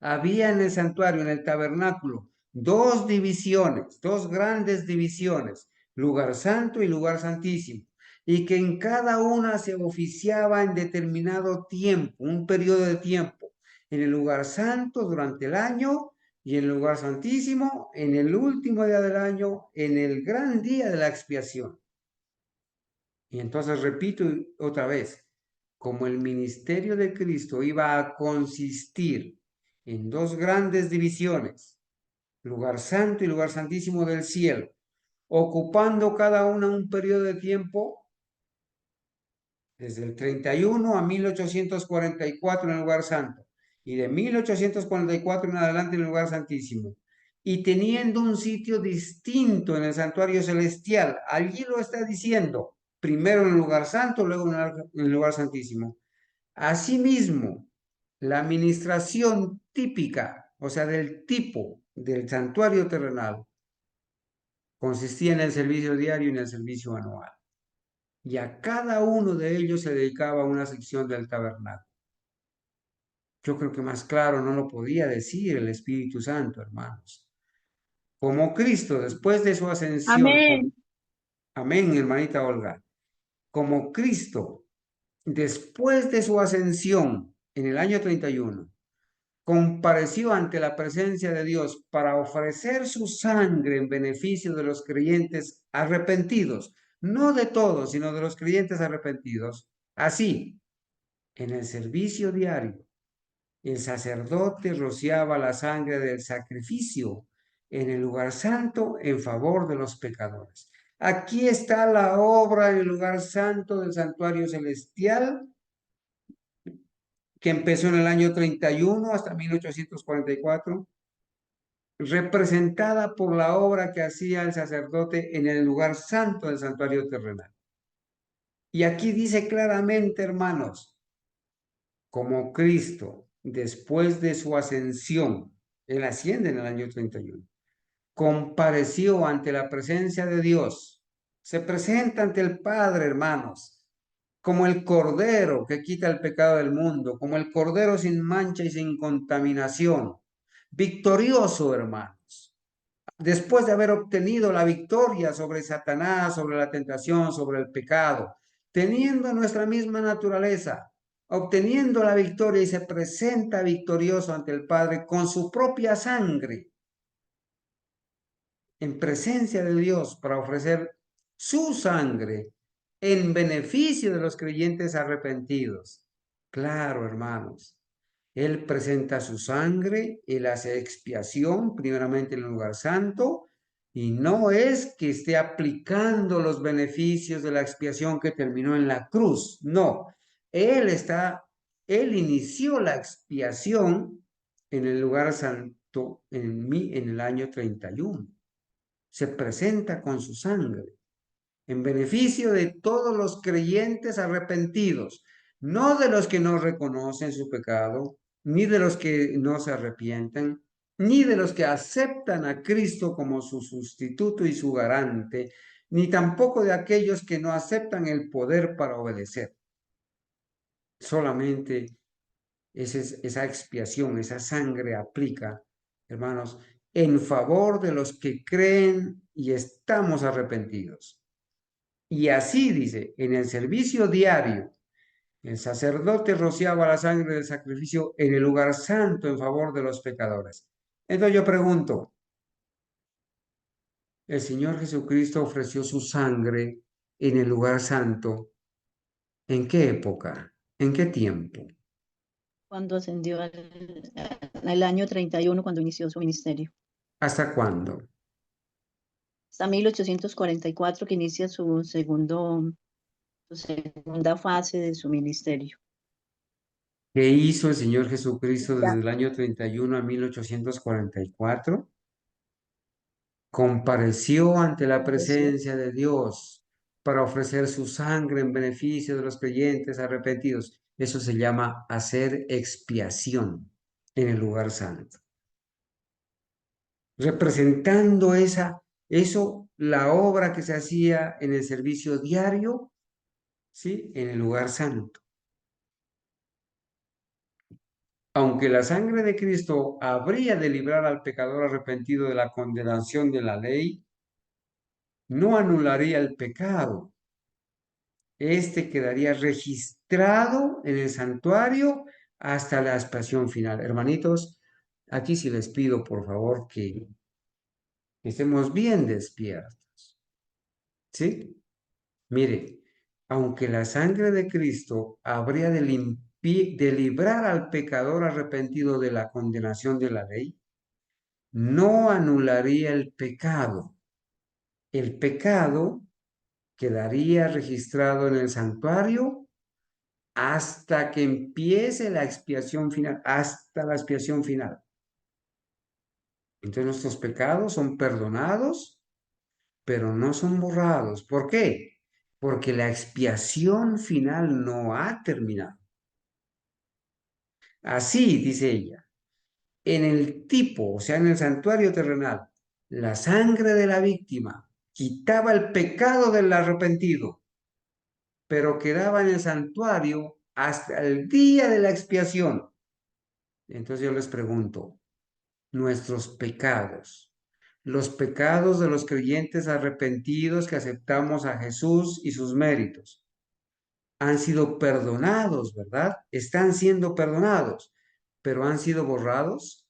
[SPEAKER 1] había en el santuario, en el tabernáculo, dos divisiones, dos grandes divisiones, lugar santo y lugar santísimo, y que en cada una se oficiaba en determinado tiempo, un periodo de tiempo, en el lugar santo durante el año y en el lugar santísimo en el último día del año, en el gran día de la expiación. Y entonces repito otra vez, como el ministerio de Cristo iba a consistir en dos grandes divisiones, lugar santo y lugar santísimo del cielo, ocupando cada una un periodo de tiempo desde el 31 a 1844 en el lugar santo y de 1844 en adelante en el lugar santísimo, y teniendo un sitio distinto en el santuario celestial. Allí lo está diciendo, primero en el lugar santo, luego en el lugar santísimo. Asimismo, la administración típica, o sea, del tipo del santuario terrenal, consistía en el servicio diario y en el servicio anual. Y a cada uno de ellos se dedicaba una sección del tabernáculo. Yo creo que más claro no lo podía decir el Espíritu Santo, hermanos. Como Cristo, después de su ascensión,
[SPEAKER 2] Amén.
[SPEAKER 1] amén, hermanita Olga, como Cristo, después de su ascensión en el año 31, compareció ante la presencia de Dios para ofrecer su sangre en beneficio de los creyentes arrepentidos, no de todos, sino de los creyentes arrepentidos. Así, en el servicio diario, el sacerdote rociaba la sangre del sacrificio en el lugar santo en favor de los pecadores. Aquí está la obra en el lugar santo del santuario celestial, que empezó en el año 31 hasta 1844, representada por la obra que hacía el sacerdote en el lugar santo del santuario terrenal. Y aquí dice claramente, hermanos, como Cristo, después de su ascensión, él asciende en el año 31, compareció ante la presencia de Dios, se presenta ante el Padre, hermanos, como el Cordero que quita el pecado del mundo, como el Cordero sin mancha y sin contaminación, victorioso, hermanos, después de haber obtenido la victoria sobre Satanás, sobre la tentación, sobre el pecado, teniendo nuestra misma naturaleza, obteniendo la victoria, y se presenta victorioso ante el Padre con su propia sangre, en presencia de Dios, para ofrecer su sangre en beneficio de los creyentes arrepentidos. Claro, hermanos, Él presenta su sangre, Él hace expiación, primeramente en el lugar santo, y no es que esté aplicando los beneficios de la expiación que terminó en la cruz, no. Él inició la expiación en el lugar santo en el año 31. Se presenta con su sangre en beneficio de todos los creyentes arrepentidos, no de los que no reconocen su pecado, ni de los que no se arrepienten, ni de los que aceptan a Cristo como su sustituto y su garante, ni tampoco de aquellos que no aceptan el poder para obedecer. Solamente esa expiación, esa sangre aplica, hermanos, en favor de los que creen y estamos arrepentidos. Y así dice, en el servicio diario, el sacerdote rociaba la sangre del sacrificio en el lugar santo en favor de los pecadores. Entonces yo pregunto, el Señor Jesucristo ofreció su sangre en el lugar santo. ¿En qué época? ¿En qué tiempo?
[SPEAKER 2] Cuando ascendió al año 31, cuando inició su ministerio.
[SPEAKER 1] ¿Hasta cuándo?
[SPEAKER 2] Hasta 1844, que inicia su segunda fase de su ministerio.
[SPEAKER 1] ¿Qué hizo el Señor Jesucristo
[SPEAKER 5] Ya.
[SPEAKER 1] desde el año 31 a 1844? Compareció ante la presencia de Dios para ofrecer su sangre en beneficio de los creyentes arrepentidos. Eso se llama hacer expiación en el lugar santo. Representando la obra que se hacía en el servicio diario, ¿sí? En el lugar santo. Aunque la sangre de Cristo habría de librar al pecador arrepentido de la condenación de la ley, no anularía el pecado. Este quedaría registrado en el santuario hasta la expiación final. Hermanitos, aquí sí les pido por favor que estemos bien despiertos. ¿Sí? Mire, aunque la sangre de Cristo habría de librar al pecador arrepentido de la condenación de la ley, no anularía el pecado. El pecado quedaría registrado en el santuario hasta que empiece la expiación final, hasta la expiación final. Entonces nuestros pecados son perdonados, pero no son borrados. ¿Por qué? Porque la expiación final no ha terminado. Así, dice ella, en el tipo, o sea, en el santuario terrenal, la sangre de la víctima quitaba el pecado del arrepentido, pero quedaba en el santuario hasta el día de la expiación. Entonces yo les pregunto, nuestros pecados, los pecados de los creyentes arrepentidos que aceptamos a Jesús y sus méritos, han sido perdonados, ¿verdad? Están siendo perdonados, pero han sido borrados,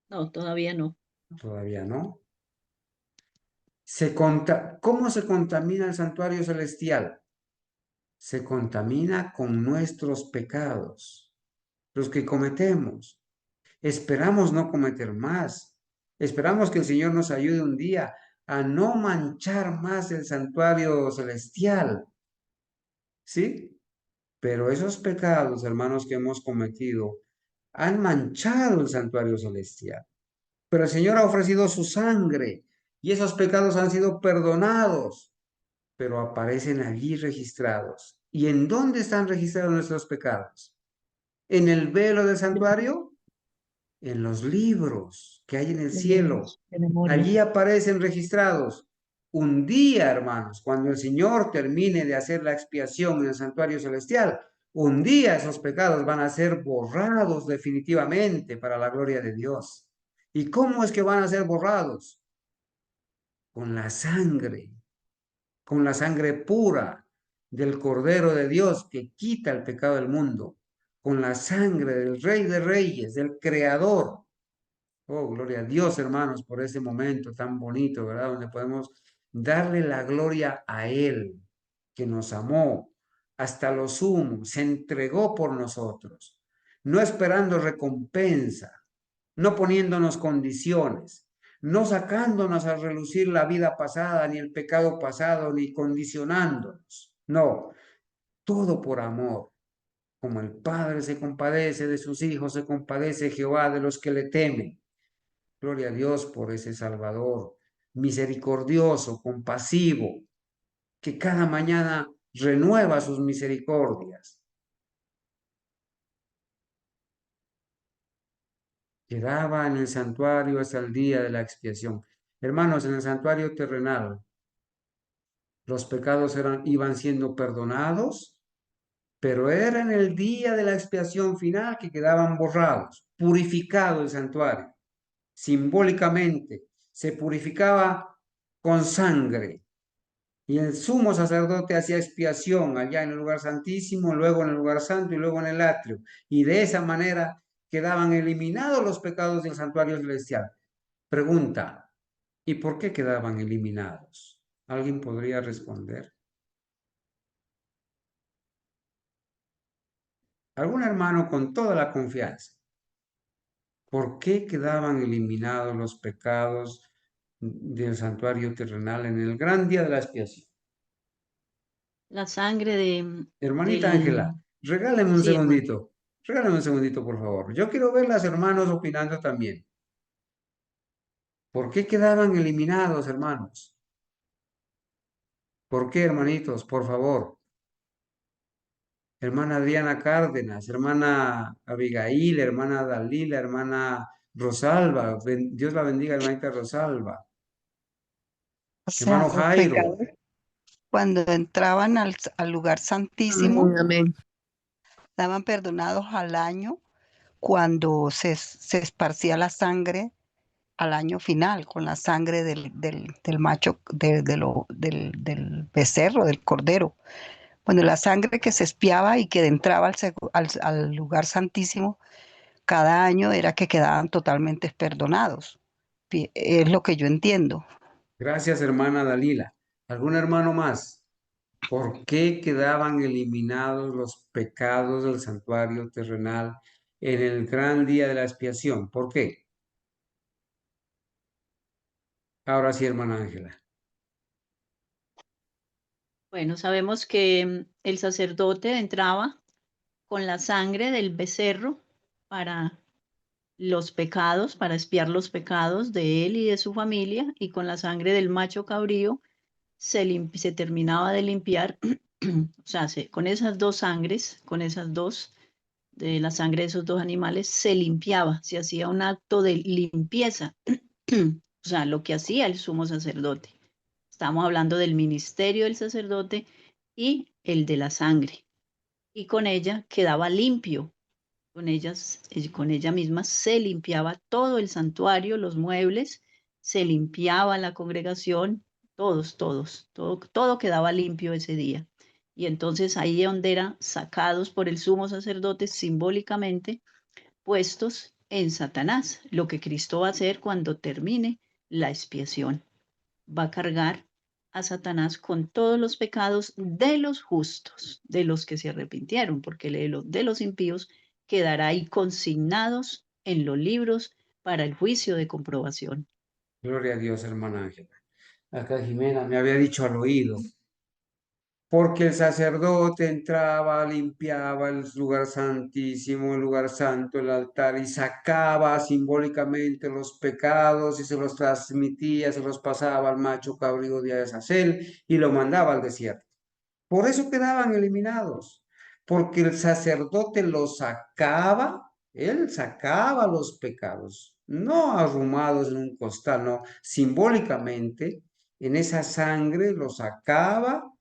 [SPEAKER 2] No, todavía no.
[SPEAKER 1] todavía no. ¿Cómo se contamina el santuario celestial? Se contamina con nuestros pecados, los que cometemos. Esperamos no cometer más. Esperamos que el Señor nos ayude un día a no manchar más el santuario celestial. ¿Sí? Pero esos pecados, hermanos, que hemos cometido, han manchado el santuario celestial. Pero el Señor ha ofrecido su sangre y esos pecados han sido perdonados, pero aparecen allí registrados. ¿Y en dónde están registrados nuestros pecados? ¿En el velo del santuario? En los libros que hay en el cielo.
[SPEAKER 2] De memoria.
[SPEAKER 1] Allí aparecen registrados. Un día, hermanos, cuando el Señor termine de hacer la expiación en el santuario celestial, un día esos pecados van a ser borrados definitivamente para la gloria de Dios. ¿Y cómo es que van a ser borrados? Con la sangre pura del Cordero de Dios que quita el pecado del mundo, con la sangre del Rey de Reyes, del Creador. Oh, gloria a Dios, hermanos, por ese momento tan bonito, ¿verdad? Donde podemos darle la gloria a Él, que nos amó hasta lo sumo, se entregó por nosotros, no esperando recompensa, no poniéndonos condiciones, no sacándonos a relucir la vida pasada, ni el pecado pasado, ni condicionándonos. No, todo por amor. Como el Padre se compadece de sus hijos, se compadece Jehová de los que le temen. Gloria a Dios por ese Salvador, misericordioso, compasivo, que cada mañana renueva sus misericordias. Quedaba en el santuario hasta el día de la expiación. Hermanos, en el santuario terrenal, los pecados iban siendo perdonados, pero era en el día de la expiación final que quedaban borrados, purificado el santuario. Simbólicamente, se purificaba con sangre, Y el sumo sacerdote hacía expiación allá en el lugar santísimo, luego en el lugar santo y luego en el atrio. Y de esa manera quedaban eliminados los pecados del santuario celestial. Pregunta, ¿y por qué quedaban eliminados? ¿Alguien podría responder? ¿Algún hermano con toda la confianza? ¿Por qué quedaban eliminados los pecados del santuario terrenal en el gran día de la expiación?
[SPEAKER 2] La sangre
[SPEAKER 1] Hermanita Ángela, regáleme un
[SPEAKER 2] Sí, hermano.
[SPEAKER 1] segundito. Regálame un segundito, por favor. Yo quiero ver las hermanos opinando también. ¿Por qué quedaban eliminados, hermanos? ¿Por qué, hermanitos? Por favor. Hermana Adriana Cárdenas, hermana Abigail, hermana Dalila, hermana Rosalba. Dios la bendiga, hermanita Rosalba.
[SPEAKER 5] O sea,
[SPEAKER 1] Hermano
[SPEAKER 5] los
[SPEAKER 1] Jairo.
[SPEAKER 5] pecados cuando entraban al lugar santísimo
[SPEAKER 6] Amén, amén.
[SPEAKER 5] estaban perdonados al año cuando se esparcía la sangre al año final, con la sangre del macho, del becerro, del cordero. Bueno, la sangre que se espiaba y que entraba al lugar santísimo cada año era que quedaban totalmente perdonados. Es lo que yo entiendo.
[SPEAKER 1] Gracias, hermana Dalila. ¿Algún hermano más? ¿Por qué quedaban eliminados los pecados del santuario terrenal en el gran día de la expiación? ¿Por qué? Ahora sí, hermana Ángela.
[SPEAKER 2] Bueno, sabemos que el sacerdote entraba con la sangre del becerro para los pecados, para expiar los pecados de él y de su familia, y con la sangre del macho cabrío se terminaba de limpiar, o sea, con esas dos sangres, con esas dos, de la sangre de esos dos animales, se limpiaba, se hacía un acto de limpieza, o sea, lo que hacía el sumo sacerdote. Estamos hablando del ministerio del sacerdote y el de la sangre. Y con ella quedaba limpio, con ella misma se limpiaba todo el santuario, los muebles, se limpiaba la congregación, todo quedaba limpio ese día. Y entonces ahí donde eran sacados por el sumo sacerdote simbólicamente, puestos en Satanás, lo que Cristo va a hacer cuando termine la expiación. Va a cargar a Satanás con todos los pecados de los justos, de los que se arrepintieron, porque de los impíos quedará ahí consignados en los libros para el juicio de comprobación.
[SPEAKER 1] Gloria a Dios, hermana Ángela. Acá Jimena me había dicho al oído, porque el sacerdote entraba, limpiaba el lugar santísimo, el lugar santo, el altar, y sacaba simbólicamente los pecados y se los transmitía, se los pasaba al macho cabrío de Azazel y lo mandaba al desierto. Por eso quedaban eliminados, porque el sacerdote los sacaba, él sacaba los pecados, no arrumados en un costal, no, simbólicamente en esa sangre los sacaba,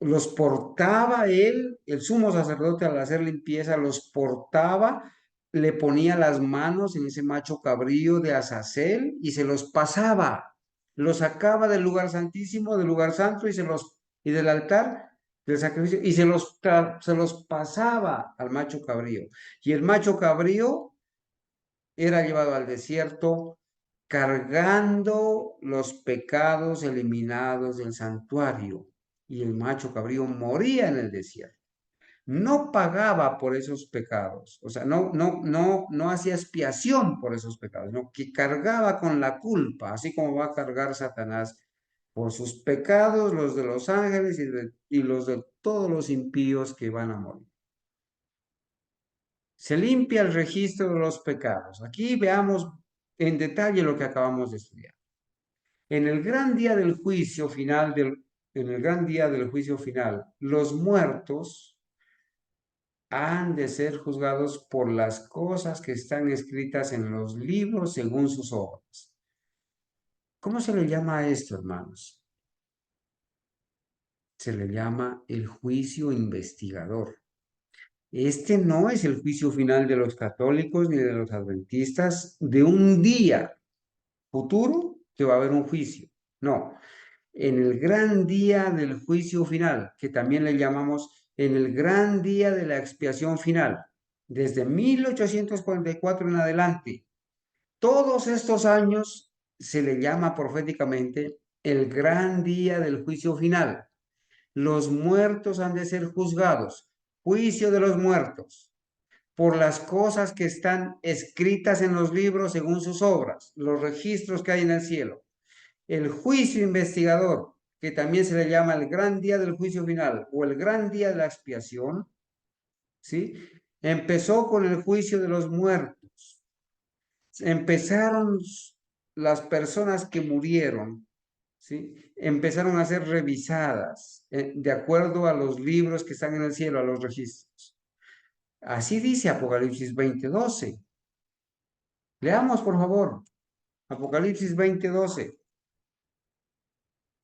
[SPEAKER 1] los portaba él, el sumo sacerdote al hacer limpieza, los portaba, le ponía las manos en ese macho cabrío de Azazel y se los pasaba, los sacaba del lugar santísimo, del lugar santo y del altar del sacrificio y se los pasaba al macho cabrío. Y el macho cabrío era llevado al desierto cargando los pecados eliminados del santuario, y el macho cabrío moría en el desierto. No pagaba por esos pecados, o sea, no hacía expiación por esos pecados, no, que cargaba con la culpa, así como va a cargar Satanás por sus pecados, los de los ángeles y los de todos los impíos que van a morir. Se limpia el registro de los pecados. Aquí veamos en detalle lo que acabamos de estudiar. En el gran día del juicio final, en el gran día del juicio final, los muertos han de ser juzgados por las cosas que están escritas en los libros según sus obras. ¿Cómo se le llama a esto, hermanos? Se le llama el juicio investigador. Este no es el juicio final de los católicos ni de los adventistas de un día futuro que va a haber un juicio. No, en el gran día del juicio final, que también le llamamos en el gran día de la expiación final, desde 1844 en adelante. Todos estos años se le llama proféticamente el gran día del juicio final. Los muertos han de ser juzgados, juicio de los muertos, por las cosas que están escritas en los libros según sus obras, los registros que hay en el cielo. El juicio investigador, que también se le llama el gran día del juicio final o el gran día de la expiación, ¿sí? Empezó con el juicio de los muertos. Empezaron las personas que murieron, ¿sí? Empezaron a ser revisadas de acuerdo a los libros que están en el cielo, a los registros. Así dice Apocalipsis 20:12. Leamos, por favor, Apocalipsis 20:12.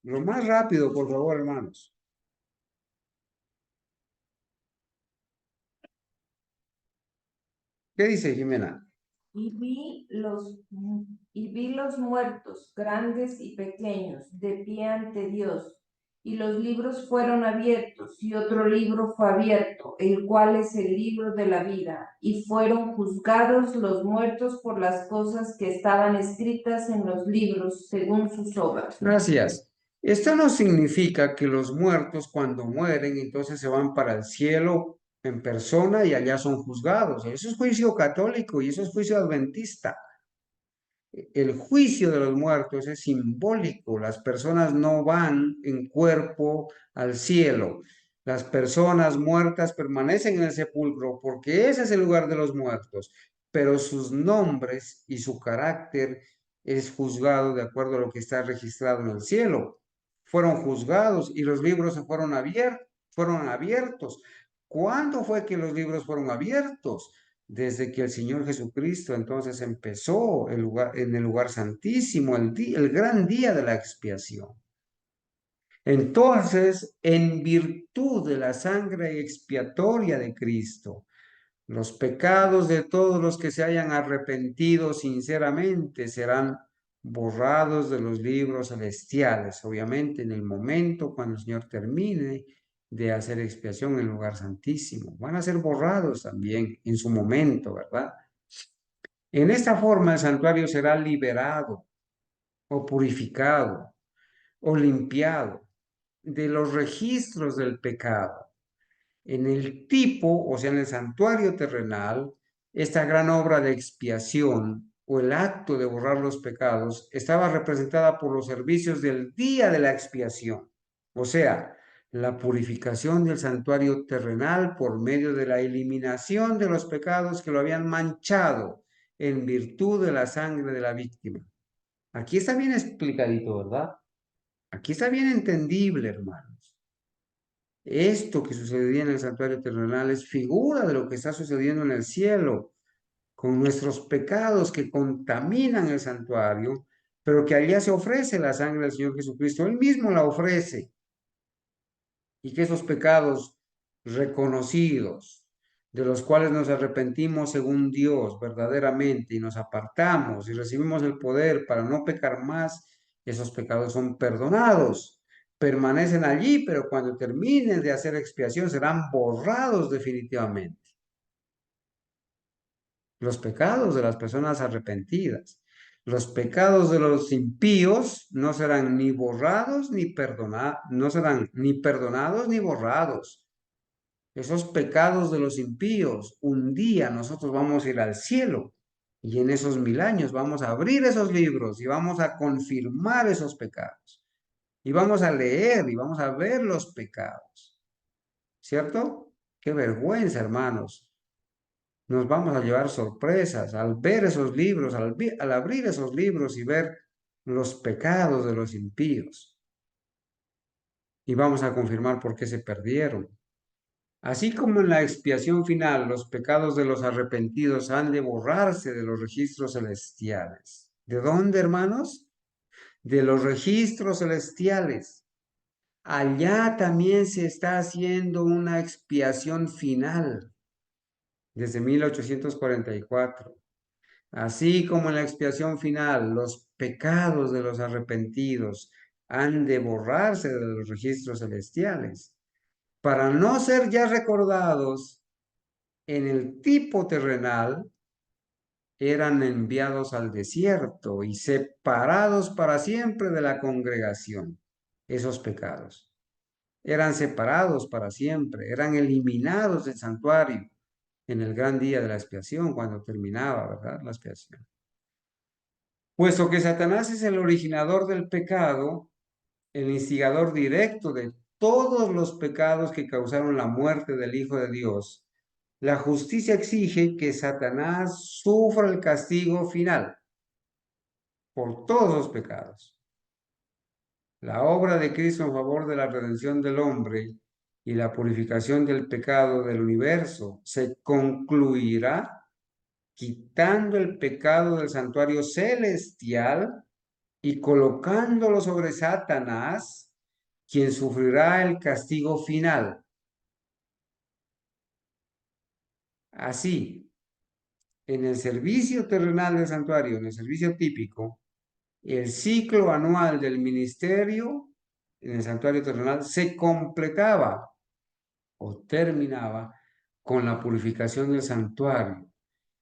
[SPEAKER 1] Lo más rápido, por favor, hermanos. ¿Qué dice Jimena?
[SPEAKER 3] Y vi los muertos, grandes y pequeños, de pie ante Dios, y los libros fueron abiertos, y otro libro fue abierto, el cual es el libro de la vida, y fueron juzgados los muertos por las cosas que estaban escritas en los libros, según sus obras.
[SPEAKER 1] Gracias. Esto no significa que los muertos cuando mueren entonces se van para el cielo en persona y allá son juzgados. Eso es juicio católico y eso es juicio adventista. El juicio de los muertos es simbólico. Las personas no van en cuerpo al cielo. Las personas muertas permanecen en el sepulcro porque ese es el lugar de los muertos, pero sus nombres y su carácter es juzgado de acuerdo a lo que está registrado en el cielo. Fueron juzgados y los libros se fueron abiertos. ¿Cuándo fue que los libros fueron abiertos? Desde que el Señor Jesucristo entonces empezó en el lugar santísimo, el gran día de la expiación. Entonces, en virtud de la sangre expiatoria de Cristo, los pecados de todos los que se hayan arrepentido sinceramente serán borrados de los libros celestiales, obviamente en el momento cuando el Señor termine de hacer expiación en el lugar santísimo. Van a ser borrados también en su momento, ¿verdad? En esta forma el santuario será liberado o purificado o limpiado de los registros del pecado. En el tipo, o sea, en el santuario terrenal, esta gran obra de expiación o el acto de borrar los pecados estaba representada por los servicios del día de la expiación, o sea, la purificación del santuario terrenal por medio de la eliminación de los pecados que lo habían manchado en virtud de la sangre de la víctima. Aquí está bien explicadito, ¿verdad? Aquí está bien entendible, hermanos. Esto que sucedía en el santuario terrenal es figura de lo que está sucediendo en el cielo, con nuestros pecados que contaminan el santuario, pero que allá se ofrece la sangre del Señor Jesucristo. Él mismo la ofrece. Y que esos pecados reconocidos, de los cuales nos arrepentimos según Dios verdaderamente y nos apartamos y recibimos el poder para no pecar más, esos pecados son perdonados, permanecen allí, pero cuando terminen de hacer expiación serán borrados definitivamente. Los pecados de las personas arrepentidas. Los pecados de los impíos no serán ni borrados ni perdonados, no serán ni perdonados ni borrados. Esos pecados de los impíos, un día nosotros vamos a ir al cielo y en esos 1000 años vamos a abrir esos libros y vamos a confirmar esos pecados y vamos a leer y vamos a ver los pecados. ¿Cierto? Qué vergüenza, hermanos. Nos vamos a llevar sorpresas al ver esos libros, al abrir esos libros y ver los pecados de los impíos. Y vamos a confirmar por qué se perdieron. Así como en la expiación final los pecados de los arrepentidos han de borrarse de los registros celestiales. ¿De dónde, hermanos? De los registros celestiales. Allá también se está haciendo una expiación final desde 1844. Así como en la expiación final los pecados de los arrepentidos han de borrarse de los registros celestiales, para no ser ya recordados en el tipo terrenal. Eran enviados al desierto y separados para siempre de la congregación. Esos pecados eran separados para siempre, eran eliminados del santuario en el gran día de la expiación, cuando terminaba, ¿verdad?, la expiación. Puesto que Satanás es el originador del pecado, el instigador directo de todos los pecados que causaron la muerte del Hijo de Dios, la justicia exige que Satanás sufra el castigo final por todos los pecados. La obra de Cristo en favor de la redención del hombre y la purificación del pecado del universo se concluirá quitando el pecado del santuario celestial y colocándolo sobre Satanás, quien sufrirá el castigo final. Así, en el servicio terrenal del santuario, en el servicio típico, el ciclo anual del ministerio en el santuario terrenal se completaba o terminaba con la purificación del santuario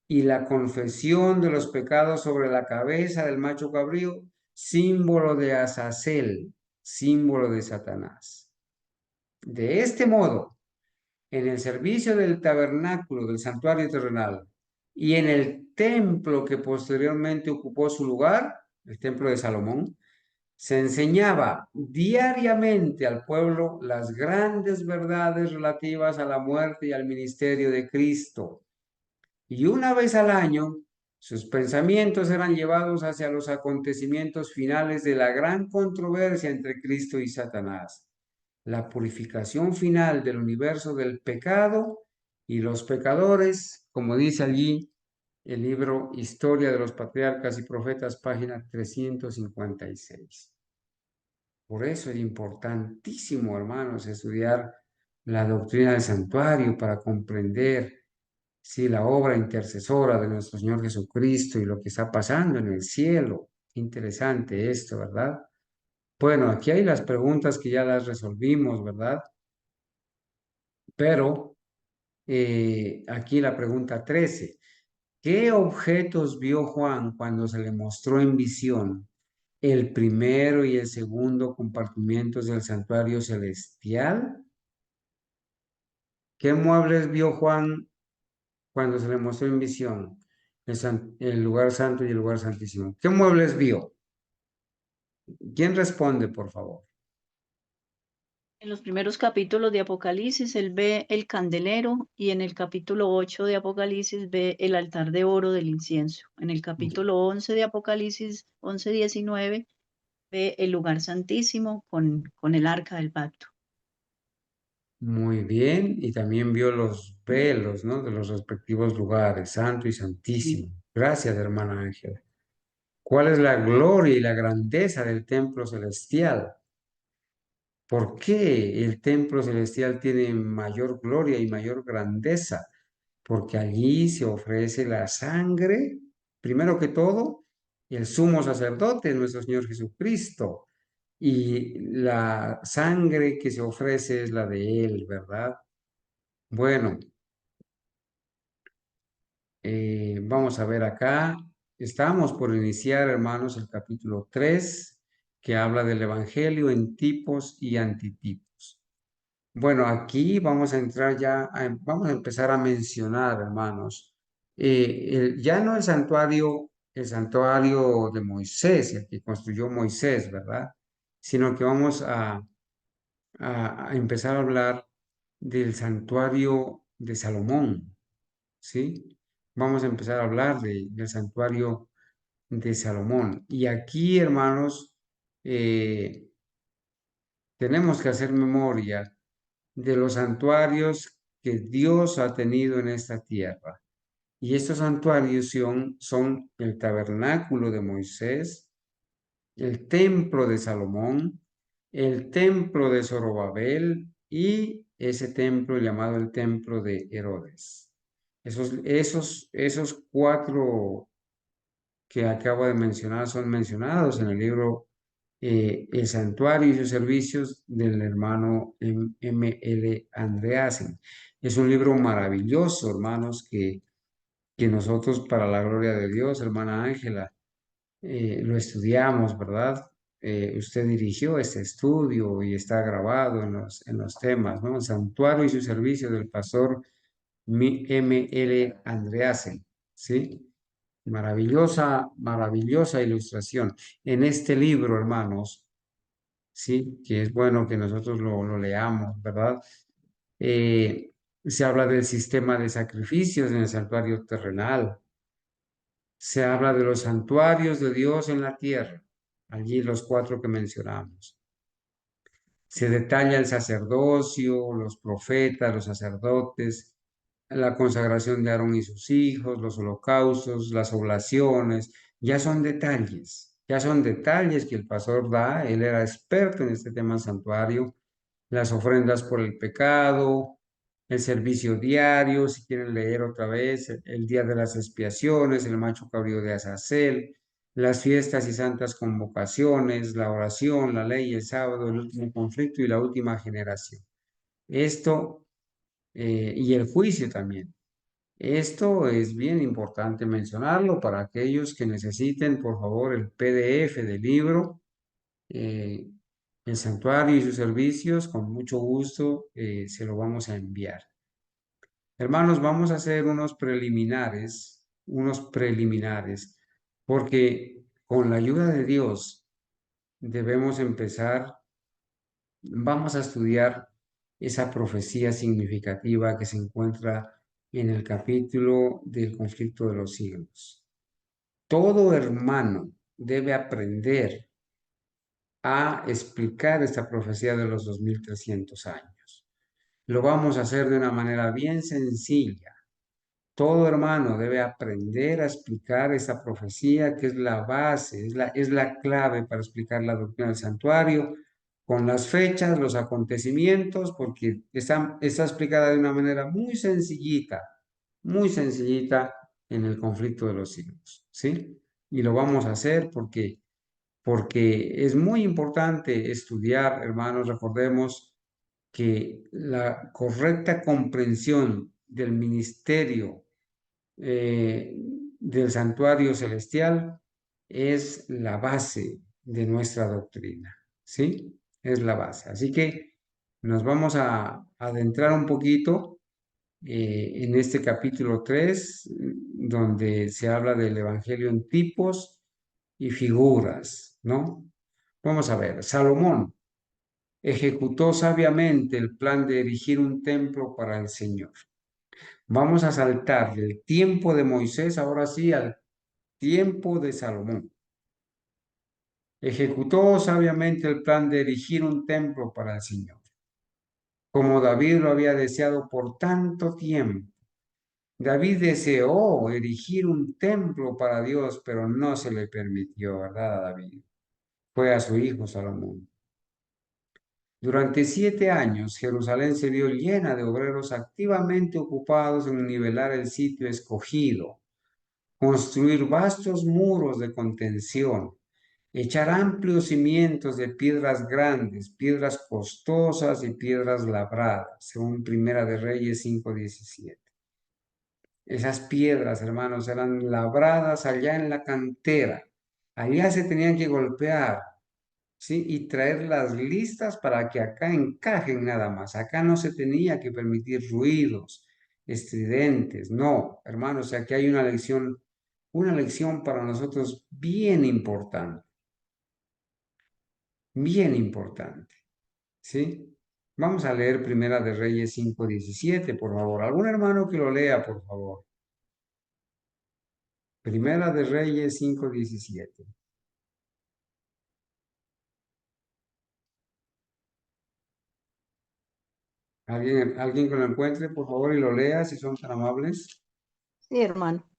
[SPEAKER 1] y la confesión de los pecados sobre la cabeza del macho cabrío, símbolo de Azazel, símbolo de Satanás. De este modo, en el servicio del tabernáculo del santuario terrenal y en el templo que posteriormente ocupó su lugar, el templo de Salomón, se enseñaba diariamente al pueblo las grandes verdades relativas a la muerte y al ministerio de Cristo. Y una vez al año, sus pensamientos eran llevados hacia los acontecimientos finales de la gran controversia entre Cristo y Satanás, la purificación final del universo del pecado y los pecadores, como dice allí el libro Historia de los Patriarcas y Profetas, página 356. Por eso es importantísimo, hermanos, estudiar la doctrina del santuario para comprender la obra intercesora de nuestro Señor Jesucristo y lo que está pasando en el cielo. Interesante esto, ¿verdad? Bueno, aquí hay las preguntas que ya las resolvimos, ¿verdad? Pero aquí la pregunta 13. ¿Qué objetos vio Juan cuando se le mostró en visión el primero y el segundo compartimientos del santuario celestial? ¿Qué muebles vio Juan cuando se le mostró en visión el lugar santo y el lugar santísimo? ¿Qué muebles vio? ¿Quién responde, por favor?
[SPEAKER 2] En los primeros capítulos de Apocalipsis, él ve el candelero y en el capítulo 8 de Apocalipsis ve el altar de oro del incienso. En el capítulo 11 de Apocalipsis, 11-19, ve el lugar santísimo con el arca del pacto.
[SPEAKER 1] Muy bien, y también vio los velos, ¿no?, de los respectivos lugares, santo y santísimo. Gracias, hermana Ángela. ¿Cuál es la gloria y la grandeza del templo celestial? ¿Por qué el templo celestial tiene mayor gloria y mayor grandeza? Porque allí se ofrece la sangre, primero que todo, el sumo sacerdote, nuestro Señor Jesucristo, y la sangre que se ofrece es la de Él, ¿verdad? Bueno, vamos a ver acá. Estamos por iniciar, hermanos, el capítulo 3, que habla del Evangelio en tipos y antitipos. Bueno, aquí vamos a entrar ya, vamos a empezar a mencionar, hermanos, ya no el santuario de Moisés, el que construyó Moisés, ¿verdad? Sino que vamos a empezar a hablar del santuario de Salomón, ¿sí? Vamos a empezar a hablar del santuario de Salomón. Y aquí, hermanos, tenemos que hacer memoria de los santuarios que Dios ha tenido en esta tierra. Y estos santuarios son el tabernáculo de Moisés, el templo de Salomón, el templo de Zorobabel y ese templo llamado el templo de Herodes. Esos cuatro que acabo de mencionar son mencionados en el libro el santuario y sus servicios del hermano M.L. Andreasen. Es un libro maravilloso, hermanos, que nosotros, para la gloria de Dios, hermana Ángela, lo estudiamos, ¿verdad? Usted dirigió este estudio y está grabado en los temas, ¿no? El santuario y su servicio del pastor M.L. Andreasen, ¿sí? Maravillosa, maravillosa ilustración. En este libro, hermanos, sí, que es bueno que nosotros lo leamos, ¿verdad? Eh, Se habla del sistema de sacrificios en el santuario terrenal. Se habla de los santuarios de Dios en la tierra. Allí los 4 que mencionamos. Se detalla el sacerdocio, los profetas, los sacerdotes, la consagración de Aarón y sus hijos, los holocaustos, las oblaciones. Ya son detalles que el pastor da. Él era experto en este tema del santuario, las ofrendas por el pecado, el servicio diario, si quieren leer otra vez, el día de las expiaciones, el macho cabrío de Azazel, las fiestas y santas convocaciones, la oración, la ley, el sábado, el último conflicto y la última generación. Esto, y el juicio también. Esto es bien importante mencionarlo para aquellos que necesiten, por favor, el PDF del libro. eh, el santuario y sus servicios, con mucho gusto se lo vamos a enviar. Hermanos, vamos a hacer unos preliminares, porque con la ayuda de Dios debemos empezar, vamos a estudiar esa profecía significativa que se encuentra en el capítulo del conflicto de los siglos. Todo hermano debe aprender a explicar esta profecía de los 2300 años. Lo vamos a hacer de una manera bien sencilla. Todo hermano debe aprender a explicar esta profecía, que es la base, es la clave para explicar la doctrina del santuario, con las fechas, los acontecimientos, porque está explicada de una manera muy sencillita en el conflicto de los siglos, ¿sí? Y lo vamos a hacer porque es muy importante estudiar, hermanos, recordemos que la correcta comprensión del ministerio del santuario celestial es la base de nuestra doctrina, ¿sí? Es la base. Así que nos vamos a adentrar un poquito en este capítulo 3, donde se habla del Evangelio en tipos y figuras, ¿no? Vamos a ver, Salomón ejecutó sabiamente el plan de erigir un templo para el Señor. Vamos a saltar del tiempo de Moisés, ahora sí, al tiempo de Salomón. Ejecutó sabiamente el plan de erigir un templo para el Señor, como David lo había deseado por tanto tiempo. David deseó erigir un templo para Dios, pero no se le permitió, ¿verdad, a David? Fue a su hijo Salomón. Durante 7 años, Jerusalén se vio llena de obreros activamente ocupados en nivelar el sitio escogido, construir vastos muros de contención, echar amplios cimientos de piedras grandes, piedras costosas y piedras labradas, según Primera de Reyes 5:17. Esas piedras, hermanos, eran labradas allá en la cantera. Allá se tenían que golpear, ¿sí? Y traerlas listas para que acá encajen nada más. Acá no se tenía que permitir ruidos estridentes. No, hermanos, aquí hay una lección para nosotros bien importante, ¿sí? Vamos a leer Primera de Reyes 5:17, por favor. ¿Algún hermano que lo lea, por favor? Primera de Reyes 5:17. ¿Alguien que lo encuentre, por favor, y lo lea, si son tan amables?
[SPEAKER 2] Sí, hermano.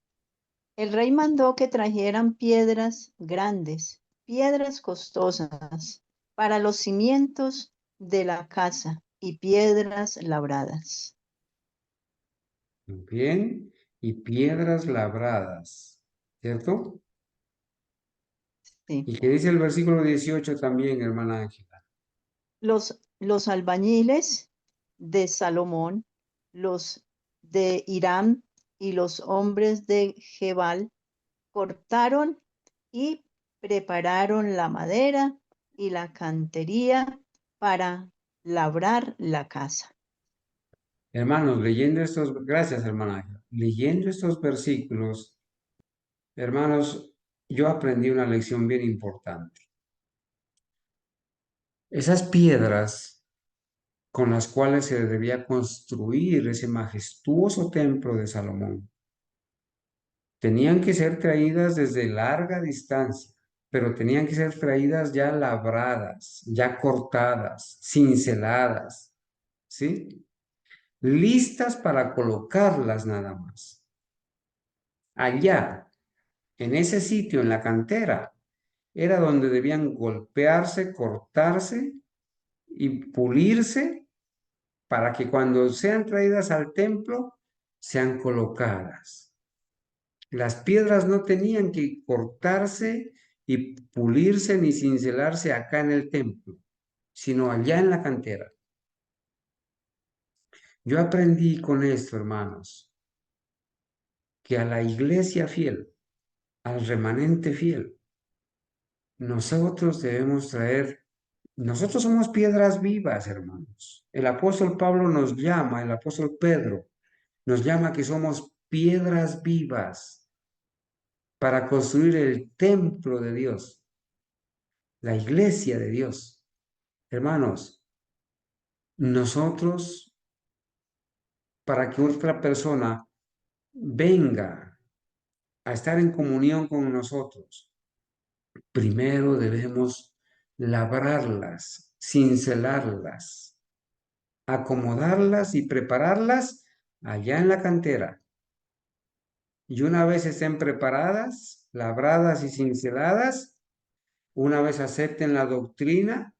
[SPEAKER 2] El rey mandó que trajeran piedras grandes, piedras costosas, para los cimientos de la casa y piedras labradas.
[SPEAKER 1] Bien, y piedras labradas, ¿cierto?
[SPEAKER 2] Sí.
[SPEAKER 1] ¿Y qué dice el versículo 18 también, hermana Ángela?
[SPEAKER 2] Los albañiles de Salomón, los de Hiram y los hombres de Gebal cortaron y prepararon la madera y la cantería para labrar la casa.
[SPEAKER 1] Hermanos, leyendo estos, gracias, hermana Ángela. Leyendo estos versículos, hermanos, yo aprendí una lección bien importante. Esas piedras con las cuales se debía construir ese majestuoso templo de Salomón tenían que ser traídas desde larga distancia, pero tenían que ser traídas ya labradas, ya cortadas, cinceladas, ¿sí? Listas para colocarlas nada más. Allá, en ese sitio, en la cantera, era donde debían golpearse, cortarse y pulirse para que cuando sean traídas al templo, sean colocadas. Las piedras no tenían que cortarse y pulirse ni cincelarse acá en el templo, sino allá en la cantera. Yo aprendí con esto, hermanos, que a la iglesia fiel, al remanente fiel, nosotros debemos traer, nosotros somos piedras vivas, hermanos. El apóstol Pablo nos llama, el apóstol Pedro nos llama que somos piedras vivas para construir el templo de Dios, la iglesia de Dios. Hermanos, nosotros, para que otra persona venga a estar en comunión con nosotros, primero debemos labrarlas, cincelarlas, acomodarlas y prepararlas allá en la cantera. Y una vez estén preparadas, labradas y cinceladas, una vez acepten la doctrina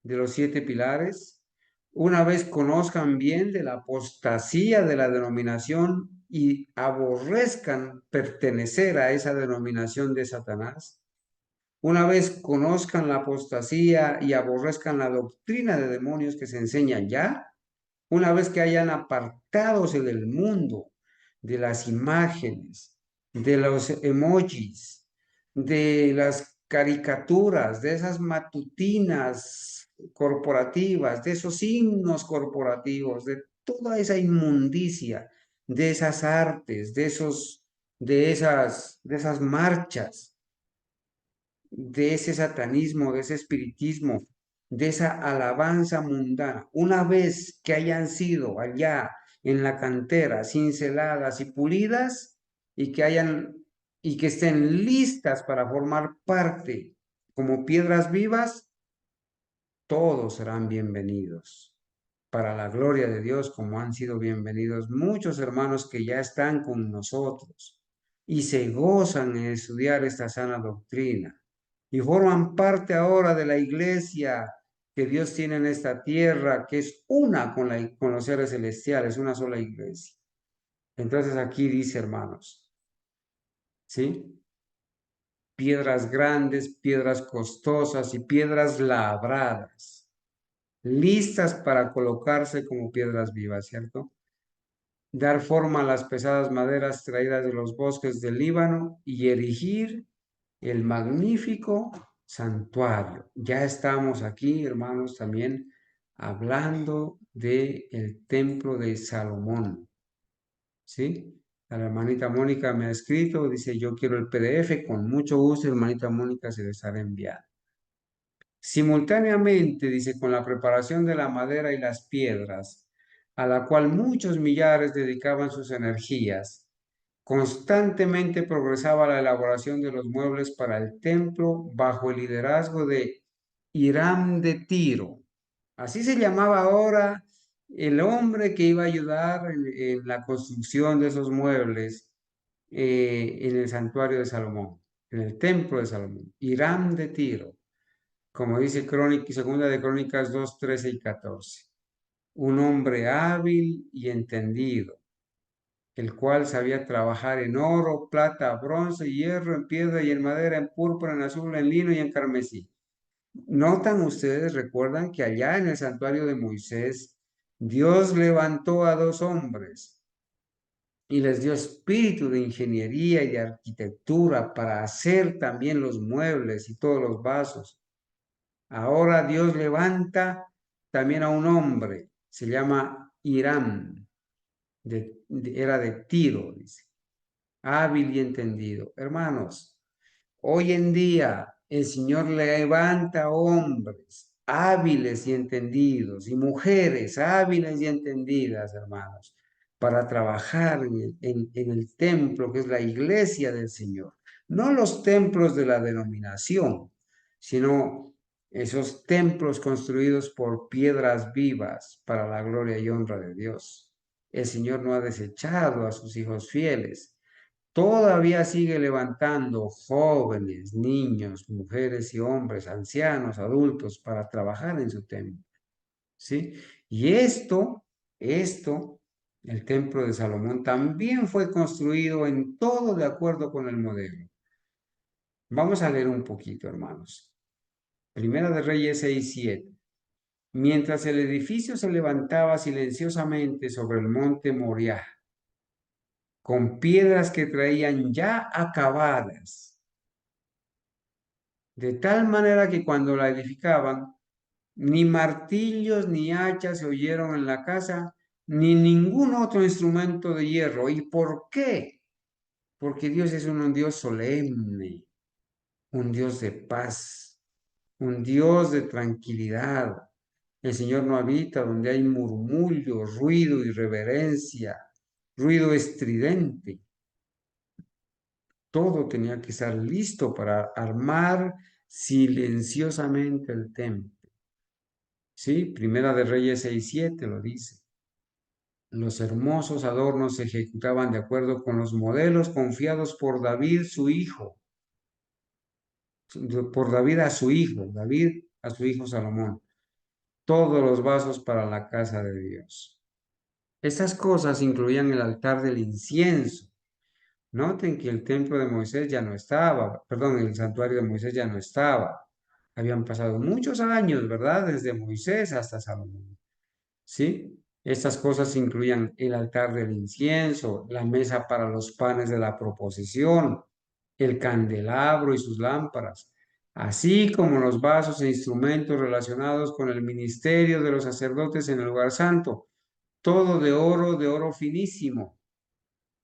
[SPEAKER 1] de los 7 pilares, una vez conozcan bien de la apostasía de la denominación y aborrezcan pertenecer a esa denominación de Satanás, una vez conozcan la apostasía y aborrezcan la doctrina de demonios que se enseña ya, una vez que hayan apartadose del mundo, de las imágenes, de los emojis, de las caricaturas, de esas matutinas corporativas, de esos himnos corporativos, de toda esa inmundicia, de esas artes, de esas marchas, de ese satanismo, de ese espiritismo, de esa alabanza mundana, una vez que hayan sido allá en la cantera cinceladas y pulidas y que estén listas para formar parte como piedras vivas, todos serán bienvenidos para la gloria de Dios, como han sido bienvenidos muchos hermanos que ya están con nosotros y se gozan en estudiar esta sana doctrina y forman parte ahora de la iglesia que Dios tiene en esta tierra, que es una con los seres celestiales, una sola iglesia. Entonces aquí dice, hermanos, ¿sí? Piedras grandes, piedras costosas y piedras labradas, listas para colocarse como piedras vivas, ¿cierto? Dar forma a las pesadas maderas traídas de los bosques del Líbano y erigir el magnífico santuario. Ya estamos aquí, hermanos, también hablando del templo de Salomón, ¿sí? La hermanita Mónica me ha escrito, dice, yo quiero el PDF, con mucho gusto, hermanita Mónica, se le estará enviando. Simultáneamente, dice, con la preparación de la madera y las piedras, a la cual muchos millares dedicaban sus energías, constantemente progresaba la elaboración de los muebles para el templo bajo el liderazgo de Hiram de Tiro. Así se llamaba ahora el hombre que iba a ayudar en la construcción de esos muebles en el santuario de Salomón, en el templo de Salomón. Hiram de Tiro, como dice Segunda de Crónicas 2, 13 y 14. Un hombre hábil y entendido, el cual sabía trabajar en oro, plata, bronce, hierro, en piedra y en madera, en púrpura, en azul, en lino y en carmesí. ¿Notan ustedes, recuerdan que allá en el santuario de Moisés, Dios levantó a dos hombres y les dio espíritu de ingeniería y de arquitectura para hacer también los muebles y todos los vasos? Ahora Dios levanta también a un hombre, se llama Irán, era de Tiro, dice, hábil y entendido. Hermanos, hoy en día el Señor le levanta hombres hábiles y entendidos y mujeres hábiles y entendidas, hermanos, para trabajar en el templo que es la iglesia del Señor. No los templos de la denominación, sino esos templos construidos por piedras vivas para la gloria y honra de Dios. El Señor no ha desechado a sus hijos fieles. Todavía sigue levantando jóvenes, niños, mujeres y hombres, ancianos, adultos, para trabajar en su templo, ¿sí? Y el templo de Salomón también fue construido en todo de acuerdo con el modelo. Vamos a leer un poquito, hermanos. Primera de Reyes 6:7. Mientras el edificio se levantaba silenciosamente sobre el monte Moriah, con piedras que traían ya acabadas, de tal manera que cuando la edificaban, ni martillos ni hachas se oyeron en la casa, ni ningún otro instrumento de hierro. ¿Y por qué? Porque Dios es un Dios solemne, un Dios de paz, un Dios de tranquilidad. El Señor no habita donde hay murmullo, ruido, irreverencia, ruido estridente. Todo tenía que estar listo para armar silenciosamente el templo. Sí, Primera de Reyes 6:7 lo dice. Los hermosos adornos se ejecutaban de acuerdo con los modelos confiados por David, su hijo, por David a su hijo, David a su hijo Salomón. Todos los vasos para la casa de Dios. Estas cosas incluían el altar del incienso. Noten que el templo de Moisés ya no estaba, perdón, el santuario de Moisés ya no estaba. Habían pasado muchos años, ¿verdad? Desde Moisés hasta Salomón. ¿Sí? Estas cosas incluían el altar del incienso, la mesa para los panes de la proposición, el candelabro y sus lámparas, así como los vasos e instrumentos relacionados con el ministerio de los sacerdotes en el lugar santo, todo de oro finísimo.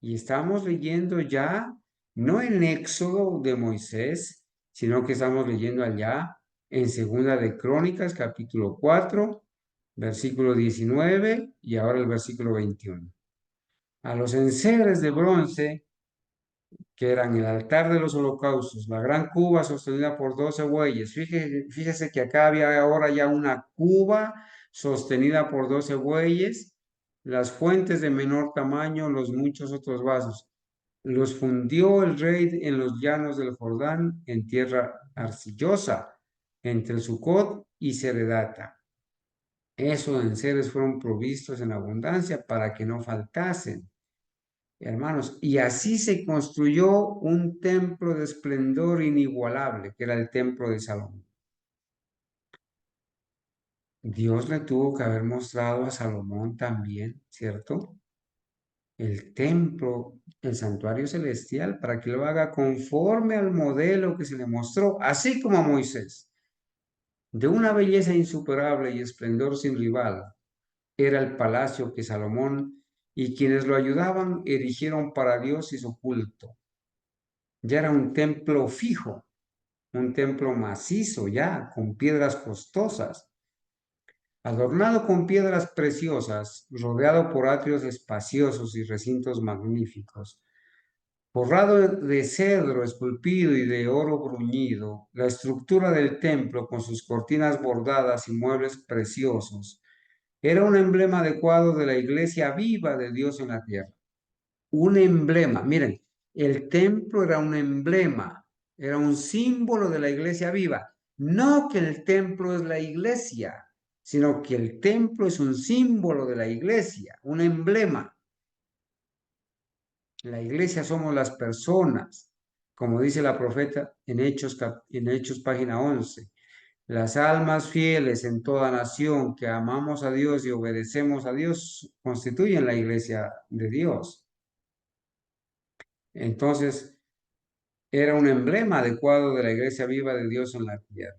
[SPEAKER 1] Y estamos leyendo ya, no en Éxodo de Moisés, sino que estamos leyendo allá en Segunda de Crónicas, capítulo 4, versículo 19 y ahora el versículo 21. A los enseres de bronce, que eran el altar de los holocaustos, la gran cuba sostenida por 12 bueyes. Fíjese que acá había ahora ya una cuba sostenida por 12 bueyes, las fuentes de menor tamaño, los muchos otros vasos. Los fundió el rey en los llanos del Jordán, en tierra arcillosa, entre Sucot y Seredata. Esos enseres fueron provistos en abundancia para que no faltasen, hermanos. Y así se construyó un templo de esplendor inigualable, que era el templo de Salomón. Dios le tuvo que haber mostrado a Salomón también, ¿cierto? El templo, el santuario celestial, para que lo haga conforme al modelo que se le mostró, así como a Moisés. De una belleza insuperable y esplendor sin rival, era el palacio que Salomón y quienes lo ayudaban erigieron para Dios y su culto. Ya era un templo fijo, un templo macizo ya, con piedras costosas, adornado con piedras preciosas, rodeado por atrios espaciosos y recintos magníficos, forrado de cedro esculpido y de oro bruñido, la estructura del templo con sus cortinas bordadas y muebles preciosos, era un emblema adecuado de la iglesia viva de Dios en la tierra. Un emblema, miren, el templo era un emblema, era un símbolo de la iglesia viva. No que el templo es la iglesia, sino que el templo es un símbolo de la iglesia, un emblema. La iglesia somos las personas, como dice la profeta en Hechos página 11. Las almas fieles en toda nación que amamos a Dios y obedecemos a Dios constituyen la iglesia de Dios. Entonces, era un emblema adecuado de la iglesia viva de Dios en la tierra,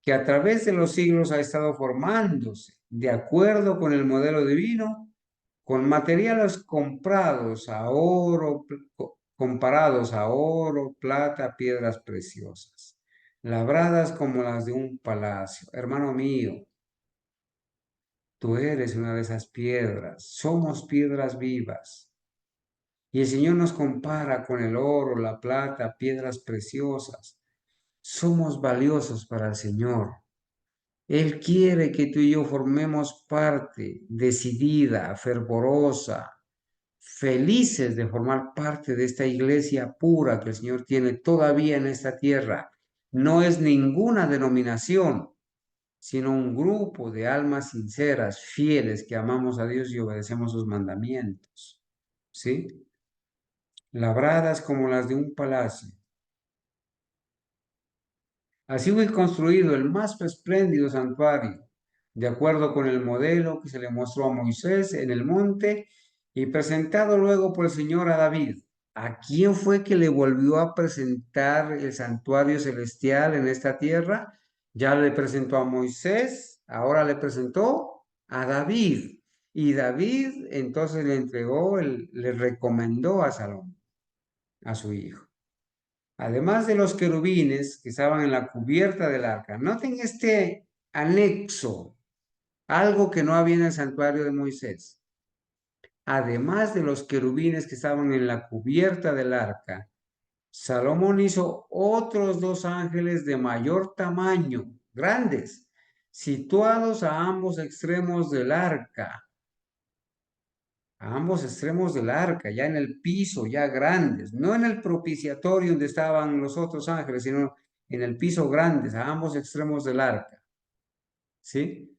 [SPEAKER 1] que a través de los siglos ha estado formándose de acuerdo con el modelo divino, con materiales comparados a oro, plata, piedras preciosas, labradas como las de un palacio. Hermano mío, tú eres una de esas piedras, somos piedras vivas. Y el Señor nos compara con el oro, la plata, piedras preciosas. Somos valiosos para el Señor. Él quiere que tú y yo formemos parte decidida, fervorosa, felices de formar parte de esta iglesia pura que el Señor tiene todavía en esta tierra. No es ninguna denominación, sino un grupo de almas sinceras, fieles, que amamos a Dios y obedecemos sus mandamientos. ¿Sí? Labradas como las de un palacio. Así fue construido el más espléndido santuario, de acuerdo con el modelo que se le mostró a Moisés en el monte y presentado luego por el Señor a David. ¿A quién fue que le volvió a presentar el santuario celestial en esta tierra? Ya le presentó a Moisés, ahora le presentó a David. Y David entonces le entregó, le recomendó a Salomón, a su hijo. Además de los querubines que estaban en la cubierta del arca. Noten este anexo, algo que no había en el santuario de Moisés. Además de los querubines que estaban en la cubierta del arca, Salomón hizo otros 2 ángeles de mayor tamaño, grandes, situados a ambos extremos del arca. A ambos extremos del arca, ya en el piso, ya grandes, no en el propiciatorio donde estaban los otros ángeles, sino en el piso grandes, a ambos extremos del arca, ¿sí?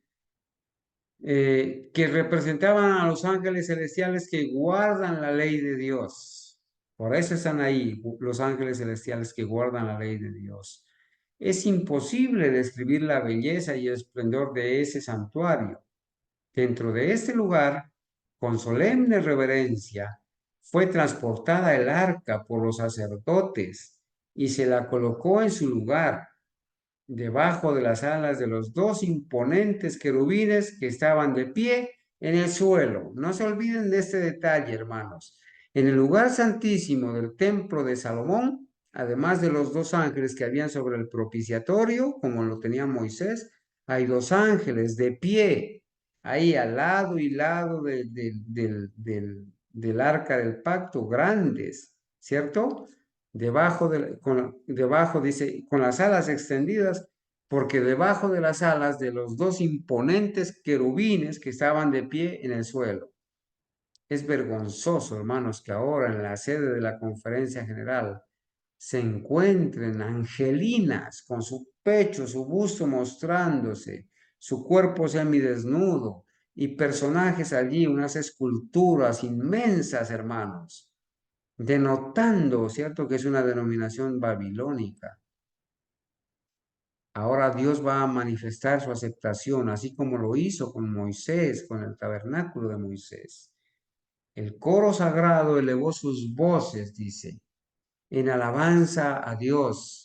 [SPEAKER 1] Que representaban a los ángeles celestiales que guardan la ley de Dios. Por eso están ahí los ángeles celestiales que guardan la ley de Dios. Es imposible describir la belleza y el esplendor de ese santuario. Dentro de este lugar, con solemne reverencia, fue transportada el arca por los sacerdotes y se la colocó en su lugar, debajo de las alas de los 2 imponentes querubines que estaban de pie en el suelo. No se olviden de este detalle, hermanos. En el lugar santísimo del templo de Salomón, además de los 2 ángeles que habían sobre el propiciatorio, como lo tenía Moisés, hay 2 ángeles de pie, ahí al lado y lado del arca del pacto, grandes, ¿cierto? Debajo dice, con las alas extendidas, porque debajo de las alas de los 2 imponentes querubines que estaban de pie en el suelo. Es vergonzoso, hermanos, que ahora en la sede de la conferencia general se encuentren angelinas con su pecho, su busto mostrándose, su cuerpo semidesnudo y personajes allí, unas esculturas inmensas, hermanos, denotando, ¿cierto?, que es una denominación babilónica. Ahora Dios va a manifestar su aceptación, así como lo hizo con Moisés, con el tabernáculo de Moisés. El coro sagrado elevó sus voces, dice, en alabanza a Dios,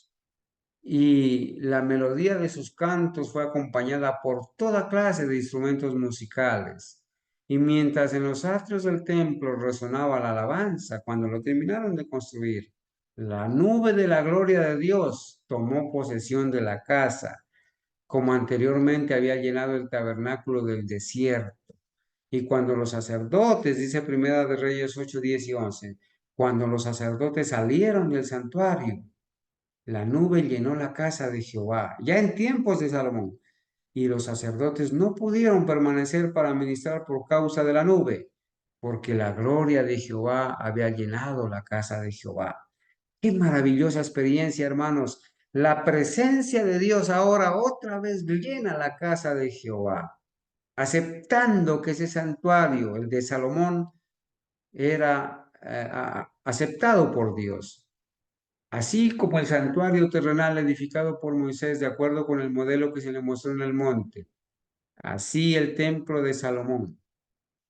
[SPEAKER 1] y la melodía de sus cantos fue acompañada por toda clase de instrumentos musicales. Y mientras en los atrios del templo resonaba la alabanza, cuando lo terminaron de construir, la nube de la gloria de Dios tomó posesión de la casa, como anteriormente había llenado el tabernáculo del desierto. Y cuando los sacerdotes, dice Primera de Reyes 8, 10 y 11, cuando los sacerdotes salieron del santuario, la nube llenó la casa de Jehová, ya en tiempos de Salomón, y los sacerdotes no pudieron permanecer para ministrar por causa de la nube, porque la gloria de Jehová había llenado la casa de Jehová. Qué maravillosa experiencia, hermanos. La presencia de Dios ahora otra vez llena la casa de Jehová, aceptando que ese santuario, el de Salomón, era aceptado por Dios. Así como el santuario terrenal edificado por Moisés de acuerdo con el modelo que se le mostró en el monte, así el templo de Salomón,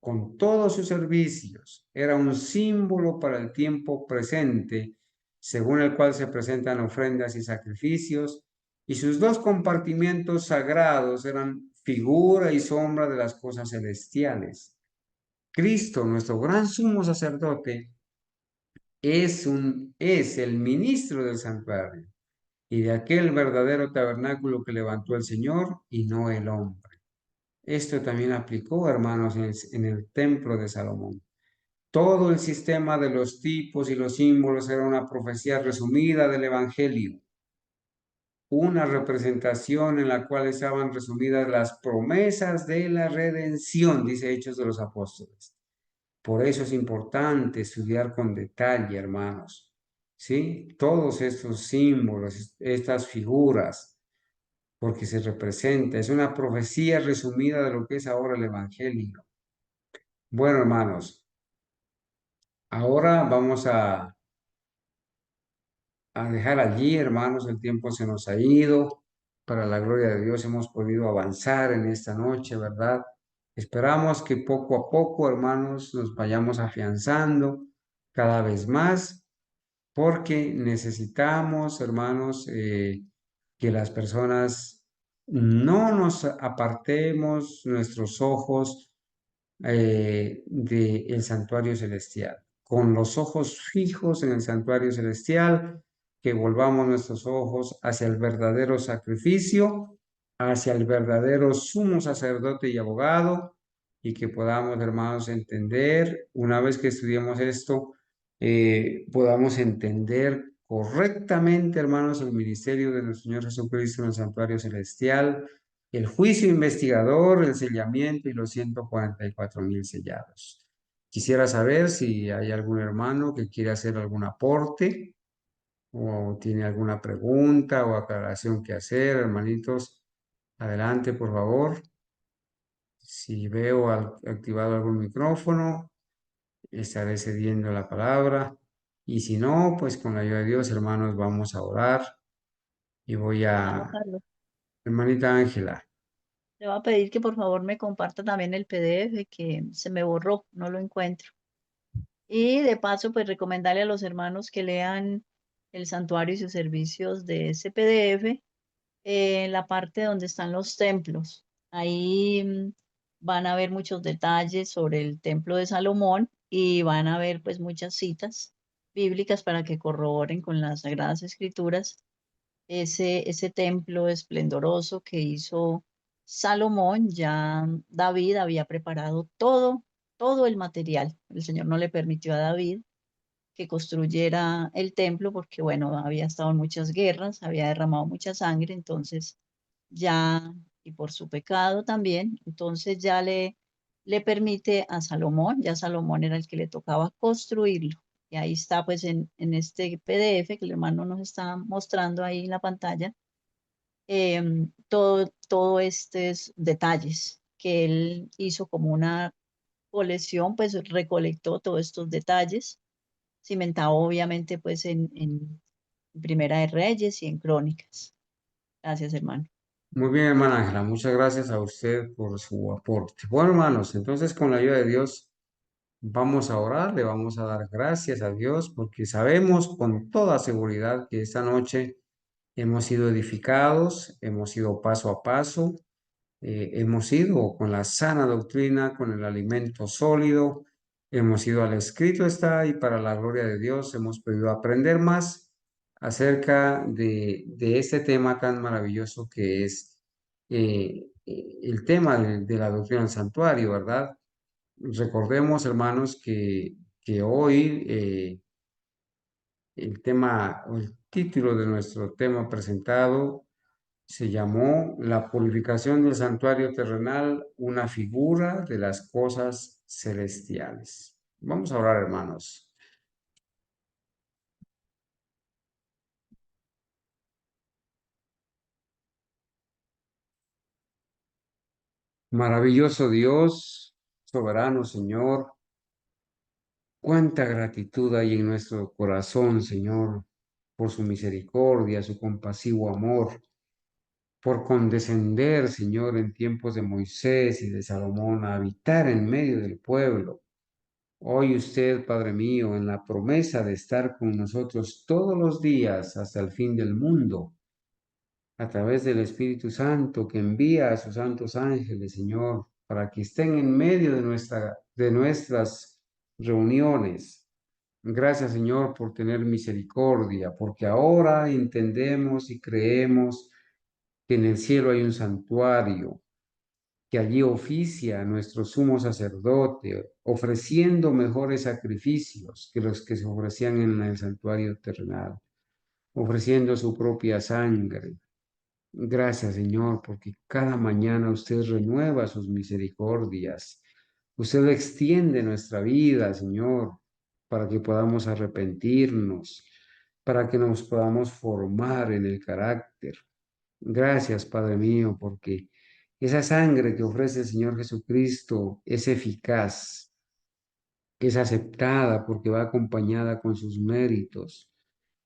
[SPEAKER 1] con todos sus servicios, era un símbolo para el tiempo presente, según el cual se presentan ofrendas y sacrificios, y sus dos compartimientos sagrados eran figura y sombra de las cosas celestiales. Cristo, nuestro gran sumo sacerdote, es el ministro del santuario y de aquel verdadero tabernáculo que levantó el Señor y no el hombre. Esto también aplicó, hermanos, en el templo de Salomón. Todo el sistema de los tipos y los símbolos era una profecía resumida del Evangelio, una representación en la cual estaban resumidas las promesas de la redención, dice Hechos de los Apóstoles. Por eso es importante estudiar con detalle, hermanos, ¿sí? Todos estos símbolos, estas figuras, porque se representa, es una profecía resumida de lo que es ahora el Evangelio. Bueno, hermanos, ahora vamos a dejar allí, hermanos, el tiempo se nos ha ido. Para la gloria de Dios hemos podido avanzar en esta noche, ¿verdad? Esperamos que poco a poco, hermanos, nos vayamos afianzando cada vez más, porque necesitamos, hermanos, que las personas no nos apartemos nuestros ojos del santuario celestial. Con los ojos fijos en el santuario celestial, que volvamos nuestros ojos hacia el verdadero sacrificio, hacia el verdadero sumo sacerdote y abogado, y que podamos, hermanos, entender, una vez que estudiemos esto, podamos entender correctamente, hermanos, el ministerio de nuestro Señor Jesucristo en el santuario celestial, el juicio investigador, el sellamiento y los 144,000 sellados. Quisiera saber si hay algún hermano que quiere hacer algún aporte o tiene alguna pregunta o aclaración que hacer, hermanitos. Adelante, por favor. Si veo activado algún micrófono, estaré cediendo la palabra. Y si no, pues con la ayuda de Dios, hermanos, vamos a orar. Y voy
[SPEAKER 2] Hermano
[SPEAKER 1] a,
[SPEAKER 2] Carlos,
[SPEAKER 1] hermanita Ángela.
[SPEAKER 2] le voy a pedir que por favor me comparta también el PDF que se me borró, no lo encuentro. Y de paso, pues recomendarle a los hermanos que lean el santuario y sus servicios de ese PDF, en la parte donde están los templos. Ahí van a ver muchos detalles sobre el templo de Salomón y van a ver pues muchas citas bíblicas para que corroboren con las Sagradas Escrituras ese templo esplendoroso que hizo Salomón. Ya David había preparado todo el material. El Señor no le permitió a David que construyera el templo porque, bueno, había estado en muchas guerras, había derramado mucha sangre, entonces ya, y por su pecado también, entonces ya le permite a Salomón, ya Salomón era el que le tocaba construirlo. Y ahí está, pues, en este PDF que el hermano nos está mostrando ahí en la pantalla, todo estos detalles que él hizo como una colección, pues recolectó todos estos detalles, cimentado obviamente pues en Primera de Reyes y en Crónicas. Gracias, hermano.
[SPEAKER 1] Muy bien, hermana Ángela, muchas gracias a usted por su aporte. Bueno, hermanos, entonces con la ayuda de Dios vamos a orar, le vamos a dar gracias a Dios porque sabemos con toda seguridad que esta noche hemos sido edificados, hemos ido paso a paso, hemos ido con la sana doctrina, con el alimento sólido, hemos ido al escrito está y para la gloria de Dios hemos podido aprender más acerca de este tema tan maravilloso que es el tema de la doctrina del santuario, ¿verdad? Recordemos, hermanos, que hoy el tema o el título de nuestro tema presentado se llamó La purificación del santuario terrenal, una figura de las cosas celestiales. Vamos a orar, hermanos. Maravilloso Dios, soberano Señor, Cuánta gratitud hay en nuestro corazón, Señor, por su misericordia, su compasivo amor, por condescender, Señor, en tiempos de Moisés y de Salomón, a habitar en medio del pueblo. Hoy usted, Padre mío, en la promesa de estar con nosotros todos los días hasta el fin del mundo, a través del Espíritu Santo que envía a sus santos ángeles, Señor, para que estén en medio de nuestras reuniones. Gracias, Señor, por tener misericordia, porque ahora entendemos y creemos que en el cielo hay un santuario, que allí oficia nuestro sumo sacerdote, ofreciendo mejores sacrificios que los que se ofrecían en el santuario terrenal, ofreciendo su propia sangre. Gracias, Señor, porque cada mañana usted renueva sus misericordias. Usted extiende nuestra vida, Señor, para que podamos arrepentirnos, para que nos podamos formar en el carácter. Gracias, Padre mío, porque esa sangre que ofrece el Señor Jesucristo es eficaz, es aceptada porque va acompañada con sus méritos.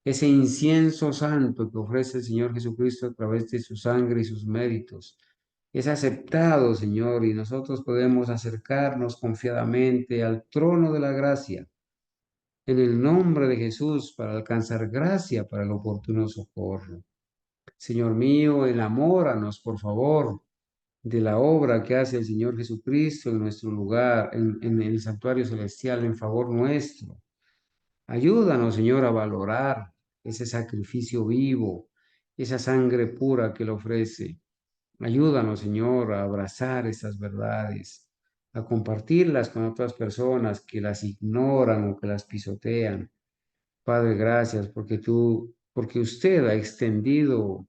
[SPEAKER 1] Ese incienso santo que ofrece el Señor Jesucristo a través de su sangre y sus méritos es aceptado, Señor, y nosotros podemos acercarnos confiadamente al trono de la gracia en el nombre de Jesús para alcanzar gracia para el oportuno socorro. Señor mío, enamóranos, por favor, de la obra que hace el Señor Jesucristo en nuestro lugar, en el santuario celestial, en favor nuestro. Ayúdanos, Señor, a valorar ese sacrificio vivo, esa sangre pura que Él ofrece. Ayúdanos, Señor, a abrazar esas verdades, a compartirlas con otras personas que las ignoran o que las pisotean. Padre, gracias porque usted ha extendido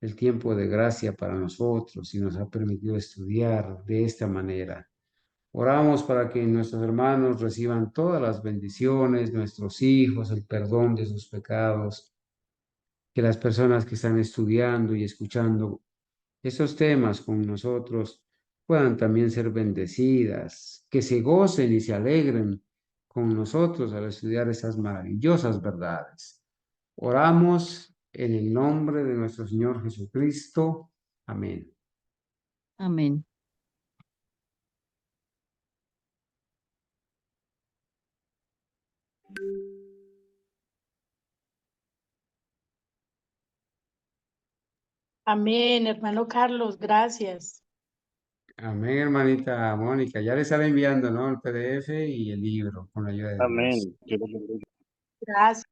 [SPEAKER 1] el tiempo de gracia para nosotros y nos ha permitido estudiar de esta manera. Oramos para que nuestros hermanos reciban todas las bendiciones, nuestros hijos, el perdón de sus pecados, que las personas que están estudiando y escuchando estos temas con nosotros puedan también ser bendecidas, que se gocen y se alegren con nosotros al estudiar esas maravillosas verdades. Oramos en el nombre de nuestro Señor Jesucristo. Amén.
[SPEAKER 2] Amén.
[SPEAKER 6] Amén, hermano Carlos, gracias.
[SPEAKER 1] Amén, hermanita Mónica. Ya le estaré enviando, ¿no? El PDF y el libro con la ayuda de Dios.
[SPEAKER 4] Amén. Dios los bendiga.
[SPEAKER 6] Gracias.